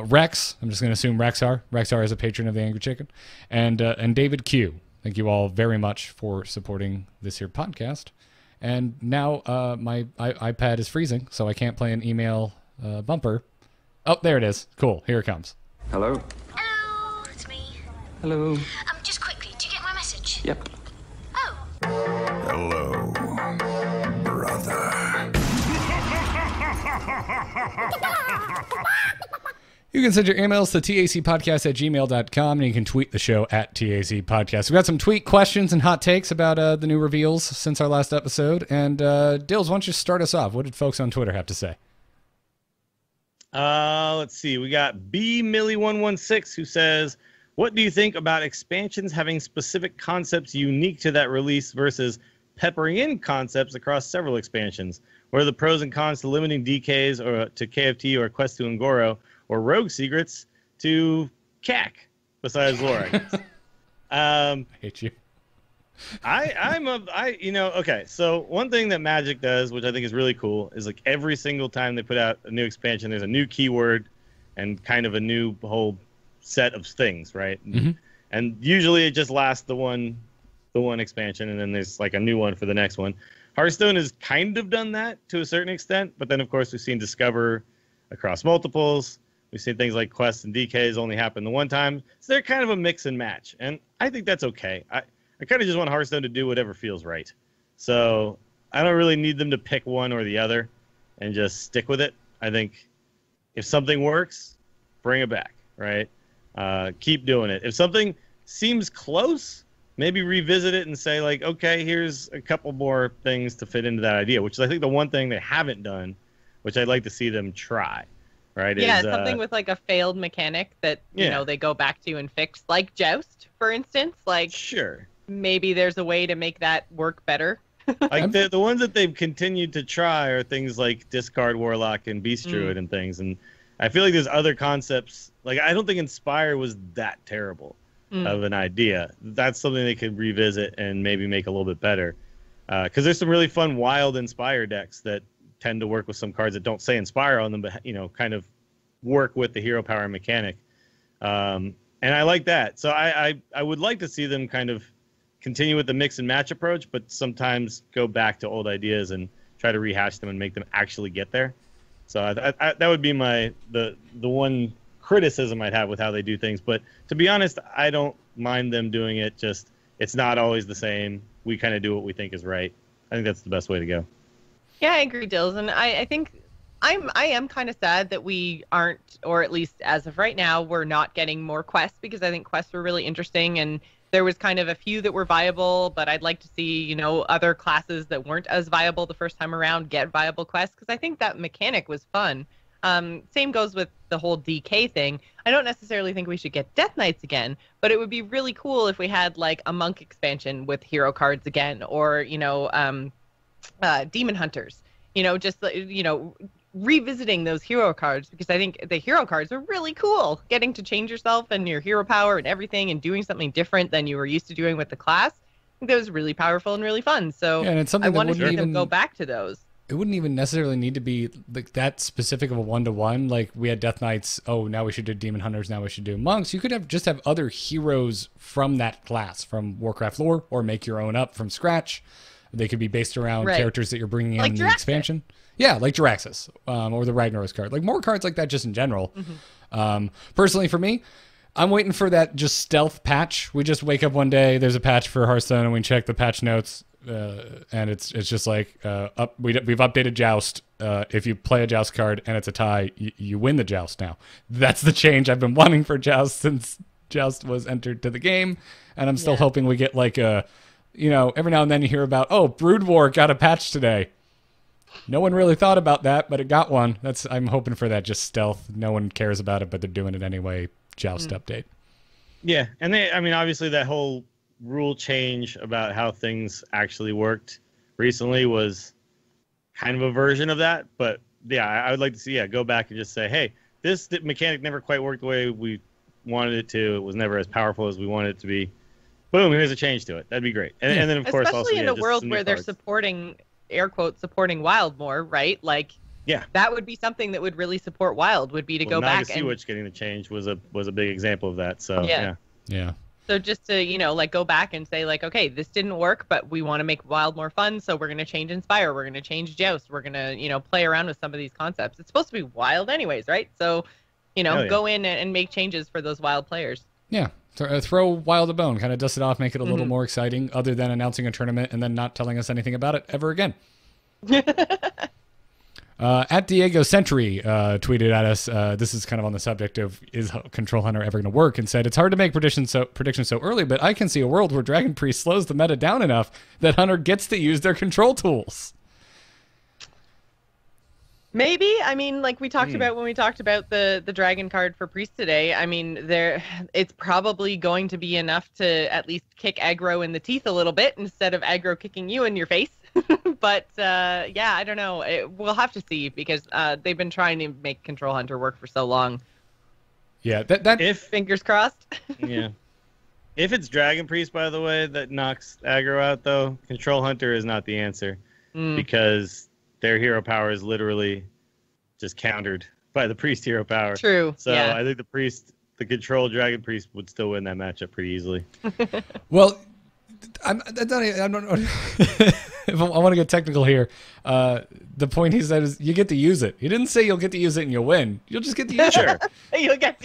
Rex, I'm just going to assume Rexar is a patron of the Angry Chicken, and David Q. Thank you all very much for supporting this here podcast. And now my iPad is freezing, so I can't play an email bumper. Oh, there it is. Cool. Here it comes. Hello. Hello, it's me. Hello. Just quickly, do you get my message? Yep. Oh. Hello, brother. You can send your emails to tacpodcast@gmail.com, and you can tweet the show at tacpodcast. We've got some tweet questions and hot takes about the new reveals since our last episode. And Dills, why don't you start us off? What did folks on Twitter have to say? Let's see. We got BMilly116 who says, what do you think about expansions having specific concepts unique to that release versus peppering in concepts across several expansions? What are the pros and cons to limiting DKs or to KFT or Quest to Ngoro or Rogue Secrets to CAC besides lore? I guess. I hate you. Okay, so one thing that Magic does, which I think is really cool, is like every single time they put out a new expansion, there's a new keyword and kind of a new whole set of things, right? Mm-hmm. And usually it just lasts the one expansion, and then there's like a new one for the next one. Hearthstone has kind of done that to a certain extent, but then of course we've seen Discover across multiples. We've seen things like quests and DKs only happen the one time. So they're kind of a mix and match, and I think that's okay. I kind of just want Hearthstone to do whatever feels right. So I don't really need them to pick one or the other and just stick with it. I think if something works, bring it back, right? Keep doing it. If something seems close, maybe revisit it and say, like, okay, here's a couple more things to fit into that idea, which is, I think, the one thing they haven't done, which I'd like to see them try, right? Yeah, is, something with, like, a failed mechanic that, you know, they go back to and fix, like Joust, for instance. Like, sure. Maybe there's a way to make that work better. Like, the ones that they've continued to try are things like Discard Warlock and Beast Druid and things, and I feel like there's other concepts. Like, I don't think Inspire was that terrible of an idea. That's something they could revisit and maybe make a little bit better. Because there's some really fun wild Inspire decks that tend to work with some cards that don't say Inspire on them, but, you know, kind of work with the hero power mechanic. And I like that. So I would like to see them kind of continue with the mix and match approach, but sometimes go back to old ideas and try to rehash them and make them actually get there. So that would be the one criticism I'd have with how they do things. But to be honest, I don't mind them doing it. Just, it's not always the same. We kind of do what we think is right. I think that's the best way to go. Yeah, I agree, Dills. And I think I am kind of sad that we aren't, or at least as of right now, we're not getting more quests, because I think quests were really interesting, and there was kind of a few that were viable, but I'd like to see, you know, other classes that weren't as viable the first time around get viable quests, because I think that mechanic was fun. Same goes with the whole DK thing. I don't necessarily think we should get Death Knights again, but it would be really cool if we had, like, a Monk expansion with hero cards again, or, you know, Demon Hunters. You know, just, you know, revisiting those hero cards, because I think the hero cards are really cool. Getting to change yourself and your hero power and everything and doing something different than you were used to doing with the class. I think that was really powerful and really fun. So yeah, and it's something I want to see them go back to those. It wouldn't even necessarily need to be like that specific of a one-to-one. Like, we had Death Knights. Oh, now we should do Demon Hunters. Now we should do Monks. You could have other heroes from that class, from Warcraft lore, or make your own up from scratch. They could be based around characters that you're bringing in the expansion. Yeah, like Jiraxis, or the Ragnaros card. Like, more cards like that just in general. Personally, for me, I'm waiting for that just stealth patch. We just wake up one day, there's a patch for Hearthstone, and we check the patch notes, and it's just like, we've updated Joust. If you play a Joust card and it's a tie, you win the Joust now. That's the change I've been wanting for Joust since Joust was entered to the game, and I'm still hoping we get like a, you know, every now and then you hear about, oh, Brood War got a patch today. No one really thought about that, but it got one. I'm hoping for that, just stealth. No one cares about it, but they're doing it anyway. Joust update. Yeah, and obviously that whole rule change about how things actually worked recently was kind of a version of that. But yeah, I would like to see, go back and just say, hey, this mechanic never quite worked the way we wanted it to. It was never as powerful as we wanted it to be. Boom, here's a change to it. That'd be great. And then, of course, especially also, in a world where they're supporting, air quotes, supporting Wild more, right? Like, that would be something that would really support Wild, would be to go back. Naga getting the change was a big example of that. So yeah. So just to, you know, like, go back and say, like, okay, this didn't work, but we want to make Wild more fun, so we're going to change Inspire, we're going to change Joust, we're going to, you know, play around with some of these concepts. It's supposed to be Wild anyways, right? So, you know, go in and make changes for those Wild players. Yeah. Throw Wild a bone, kind of dust it off, make it a little more exciting, other than announcing a tournament and then not telling us anything about it ever again. At Diego Century tweeted at us, this is kind of on the subject of, is Control Hunter ever going to work, and said, it's hard to make predictions so early, but I can see a world where Dragon Priest slows the meta down enough that Hunter gets to use their control tools. Maybe. I mean, like we talked about when we talked about the dragon card for Priest today, I mean, it's probably going to be enough to at least kick aggro in the teeth a little bit instead of aggro kicking you in your face. But yeah, I don't know. We'll have to see, because they've been trying to make Control Hunter work for so long. Yeah, fingers crossed. Yeah. If it's Dragon Priest, by the way, that knocks aggro out, though, Control Hunter is not the answer because their hero power is literally just countered by the Priest hero power. True. So I think the Control Dragon Priest would still win that matchup pretty easily. Well, I don't know if I want to get technical here. The point he said is you get to use it. He didn't say you'll get to use it and you'll win. You'll just get to use it. You'll get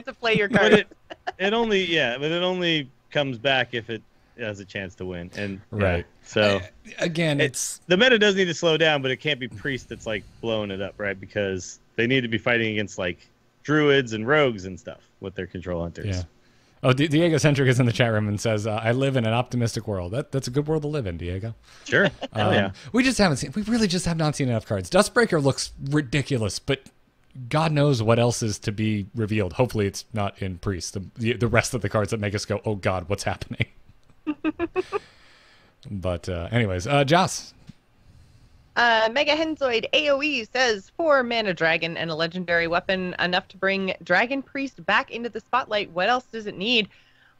to play your card. But it only comes back if it has a chance to win. And right. So again, it's the meta does need to slow down, but it can't be Priest that's like blowing it up, right? Because they need to be fighting against like Druids and Rogues and stuff with their Control Hunters. Yeah. Oh, Diego Centric is in the chat room and says, "I live in an optimistic world." That's a good world to live in, Diego. Sure. Yeah. We really just have not seen enough cards. Dustbreaker looks ridiculous, but God knows what else is to be revealed. Hopefully, it's not in Priest. The rest of the cards that make us go, "Oh God, what's happening?" But anyways, Joss. Mega Henzoid AoE says 4 mana dragon and a legendary weapon, enough to bring Dragon Priest back into the spotlight. What else does it need?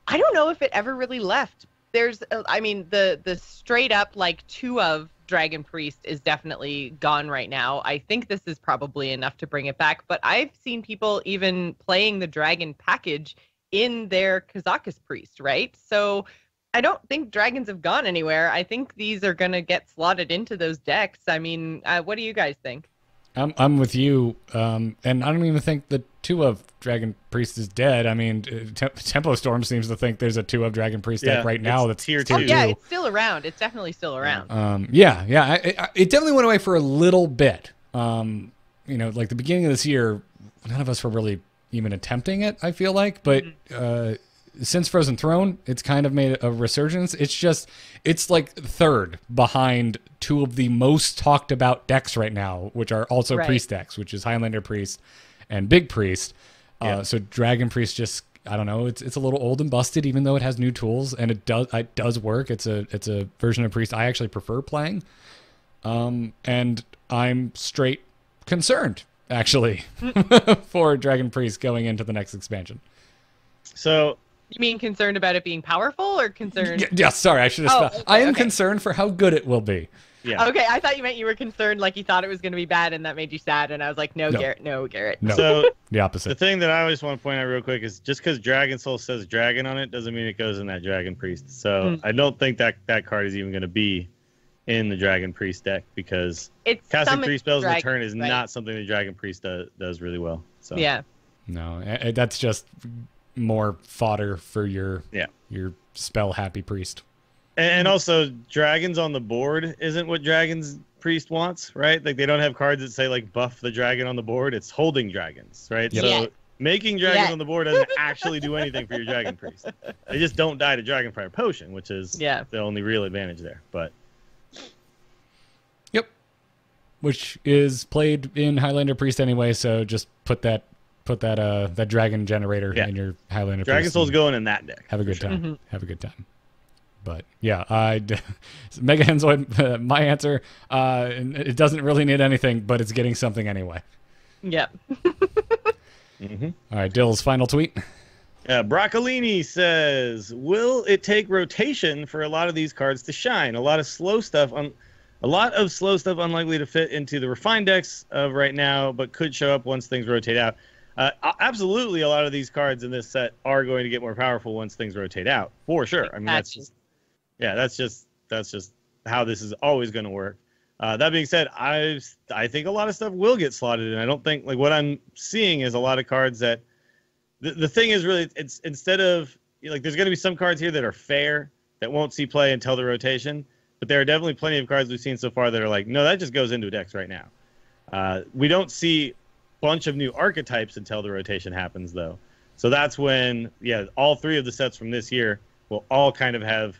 I don't know if it ever really left. There's, the straight up like 2 of Dragon Priest is definitely gone right now. I think this is probably enough to bring it back, but I've seen people even playing the dragon package in their Kazakus Priest, right? So I don't think dragons have gone anywhere. I think these are going to get slotted into those decks. I mean, what do you guys think? I'm with you, and I don't even think the 2 of Dragon Priest is dead. I mean, Tempo Storm seems to think there's a 2 of Dragon Priest deck right now that's tier 2. Oh, yeah, it's still around. It's definitely still around. It definitely went away for a little bit. Like the beginning of this year, none of us were really even attempting it, I feel like, but since Frozen Throne, it's kind of made a resurgence. It's like third behind 2 of the most talked about decks right now, which are also Priest decks, which is Highlander Priest and Big Priest. So Dragon Priest just, I don't know, it's a little old and busted, even though it has new tools, and it does work. It's a version of Priest I actually prefer playing. And I'm straight concerned, actually, for Dragon Priest going into the next expansion. So you mean concerned about it being powerful, or concerned? Yeah, sorry, I should have spelled. I am concerned for how good it will be. Yeah. Okay, I thought you meant you were concerned, like you thought it was going to be bad, and that made you sad. And I was like, no. Garrett. No, so the opposite. The thing that I always want to point out real quick is just because Dragon Soul says dragon on it doesn't mean it goes in that Dragon Priest. So I don't think that card is even going to be in the Dragon Priest deck, because casting 3 spells in a turn is not something the Dragon Priest does really well. So yeah. No, that's just more fodder for your spell happy priest. And also, dragons on the board isn't what Dragon's Priest wants, right? Like, they don't have cards that say like buff the dragon on the board. It's holding dragons, right? Yep. So making dragons on the board doesn't actually do anything for your Dragon Priest. They just don't die to Dragonfire Potion, which is the only real advantage there. But which is played in Highlander Priest anyway, so just put that dragon generator in your Highlander Dragon Priest. Soul's going in that deck. Have a good time. Have a good time. But yeah, Mega Henzoid, my answer, it doesn't really need anything, but it's getting something anyway. Yep. All right, Dill's final tweet. Broccolini says, will it take rotation for a lot of these cards to shine? A lot of slow stuff unlikely to fit into the refined decks of right now, but could show up once things rotate out. Absolutely, a lot of these cards in this set are going to get more powerful once things rotate out, for sure. I mean, that's just how this is always going to work. That being said, I think a lot of stuff will get slotted in. I don't think, like, what I'm seeing is a lot of cards that the thing is really, it's instead of, like, there's going to be some cards here that are fair that won't see play until the rotation, but there are definitely plenty of cards we've seen so far that are like, no, that just goes into decks right now. We don't see a bunch of new archetypes until the rotation happens, though. So that's when, all 3 of the sets from this year will all kind of have,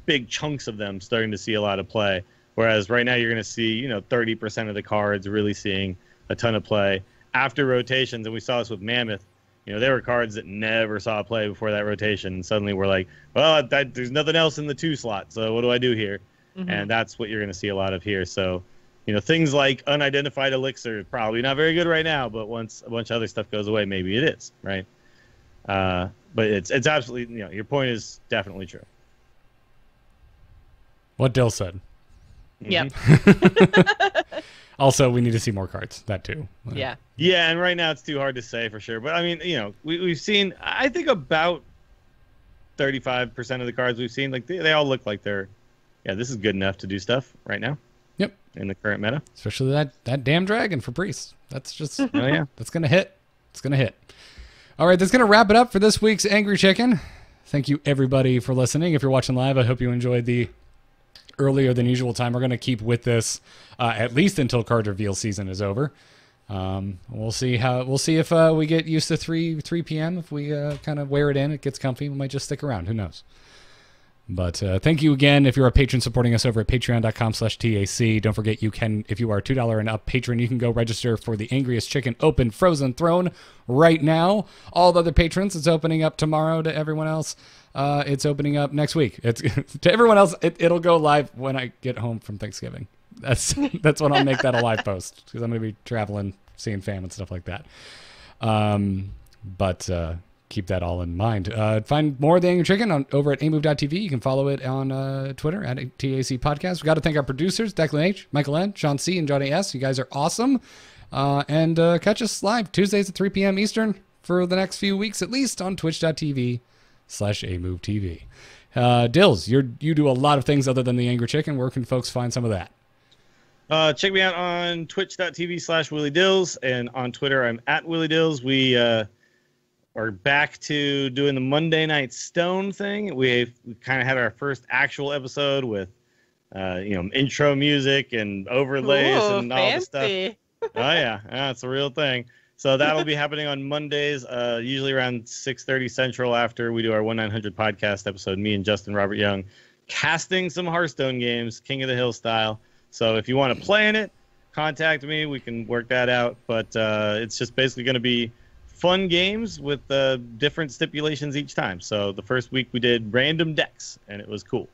big chunks of them starting to see a lot of play. Whereas right now you're going to see, 30% of the cards really seeing a ton of play. After rotations, and we saw this with Mammoth, there were cards that never saw play before that rotation, and suddenly we're like, well, there's nothing else in the 2 slot, so what do I do here? And that's what you're going to see a lot of here. So, things like unidentified elixir, probably not very good right now, but once a bunch of other stuff goes away, maybe it is, right? But it's absolutely, your point is definitely true. What Dill said. Yep. Also, we need to see more cards. That too. Yeah. Yeah, and right now it's too hard to say for sure. But I mean, we've seen, I think about 35% of the cards we've seen, like they all look like they're, this is good enough to do stuff right now. Yep. In the current meta. Especially that damn dragon for Priest. That's just, oh yeah. That's going to hit. It's going to hit. All right, that's going to wrap it up for this week's Angry Chicken. Thank you, everybody, for listening. If you're watching live, I hope you enjoyed the earlier than usual time. We're going to keep with this at least until card reveal season is over. We'll see if we get used to 3 p.m. If we kind of wear it in, it gets comfy. We might just stick around. Who knows? But thank you again. If you're a patron supporting us over at patreon.com/TAC, don't forget if you are a $2 and up patron, you can go register for the Angriest Chicken Open Frozen Throne right now. All the other patrons, it's opening up tomorrow. To everyone else, it's opening up next week. It's to everyone else, it'll go live when I get home from Thanksgiving. That's when I'll make that a live post, because I'm going to be traveling, seeing fam and stuff like that. But keep that all in mind. Find more of the Angry Chicken over at amove.tv. You can follow it on Twitter at TAC Podcast. We got to thank our producers, Declan H, Michael N, Sean C, and Johnny S. You guys are awesome. And catch us live Tuesdays at 3 p.m. Eastern for the next few weeks, at least on twitch.tv/amovetv. Dills, you do a lot of things other than the Angry Chicken. Where can folks find some of that? Check me out on twitch.tv/WillieDills, and on Twitter I'm at WillieDills. We are back to doing the Monday Night Stone thing. We kind of had our first actual episode with intro music and overlays and all the stuff. Oh yeah, it's a real thing. So that'll be happening on Mondays, usually around 6:30 Central after we do our 1-900 podcast episode. Me and Justin Robert Young casting some Hearthstone games, King of the Hill style. So if you want to play in it, contact me. We can work that out. But it's just basically going to be fun games with different stipulations each time. So the first week we did random decks, and it was cool.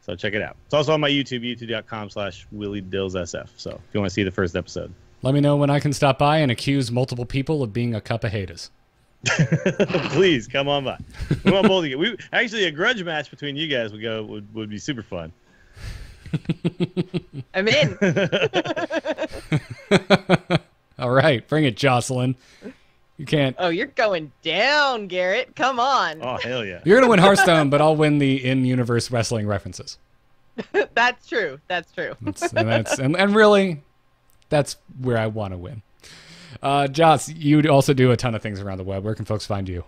So check it out. It's also on my YouTube, youtube.com/WillieDillsSF. So if you want to see the first episode. Let me know when I can stop by and accuse multiple people of being a cup of haters. Please come on by. We want both of you. Actually, a grudge match between you guys would be super fun. I'm in. All right, bring it, Jocelyn. You can't. Oh, you're going down, Garrett. Come on. Oh, hell yeah. You're gonna win Hearthstone, but I'll win the in-universe wrestling references. That's true. That's true. And really, that's where I want to win. Joss, you also do a ton of things around the web. Where can folks find you?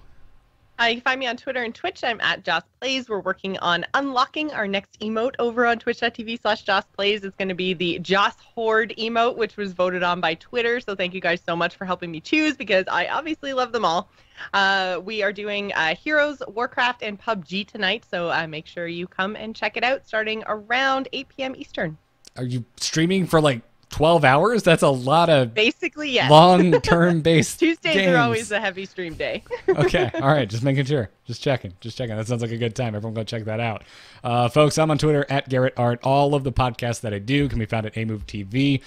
You can find me on Twitter and Twitch. I'm at Joss Plays. We're working on unlocking our next emote over on twitch.tv/Joss Plays. It's going to be the Joss Horde emote, which was voted on by Twitter. So thank you guys so much for helping me choose, because I obviously love them all. We are doing Heroes, Warcraft, and PUBG tonight. So make sure you come and check it out starting around 8 p.m. Eastern. Are you streaming for like 12 hours? That's a lot of basically, yes. Long-term based Tuesdays games. are always a heavy stream day. Okay, all right, just making sure. Just checking. That sounds like a good time. Everyone go check that out. Folks, I'm on Twitter at Garrett Art. All of the podcasts that I do can be found at AMove TV.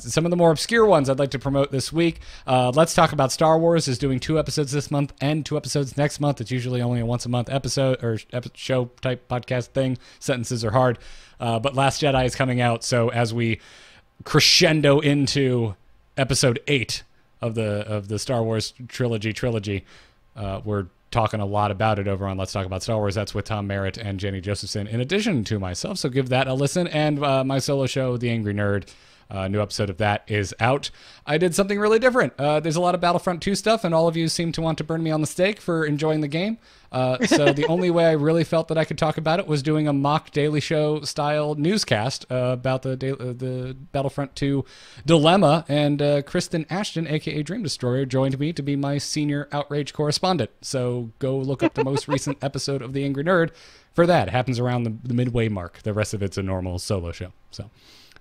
Some of the more obscure ones I'd like to promote this week. Let's Talk About Star Wars is doing 2 episodes this month and 2 episodes next month. It's usually only a once-a-month episode or show type podcast thing. Sentences are hard. But Last Jedi is coming out, so as we crescendo into episode 8 of the Star Wars trilogy. We're talking a lot about it over on Let's Talk About Star Wars. That's with Tom Merritt and Jenny Josephson, in addition to myself. So give that a listen. And my solo show, The Angry Nerd, new episode of that is out. I did something really different. There's a lot of Battlefront 2 stuff, and all of you seem to want to burn me on the stake for enjoying the game. So the only way I really felt that I could talk about it was doing a mock Daily Show style newscast about the Battlefront 2 dilemma, and Kristen Ashton, aka Dream Destroyer, joined me to be my senior outrage correspondent. So go look up the most recent episode of The Angry Nerd for that. It happens around the midway mark. The rest of it's a normal solo show. So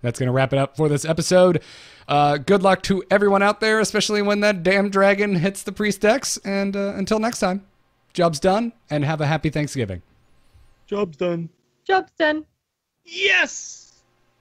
that's going to wrap it up for this episode. Good luck to everyone out there, especially when that damn dragon hits the priest decks. And until next time, job's done, and have a happy Thanksgiving. Job's done. Job's done. Yes!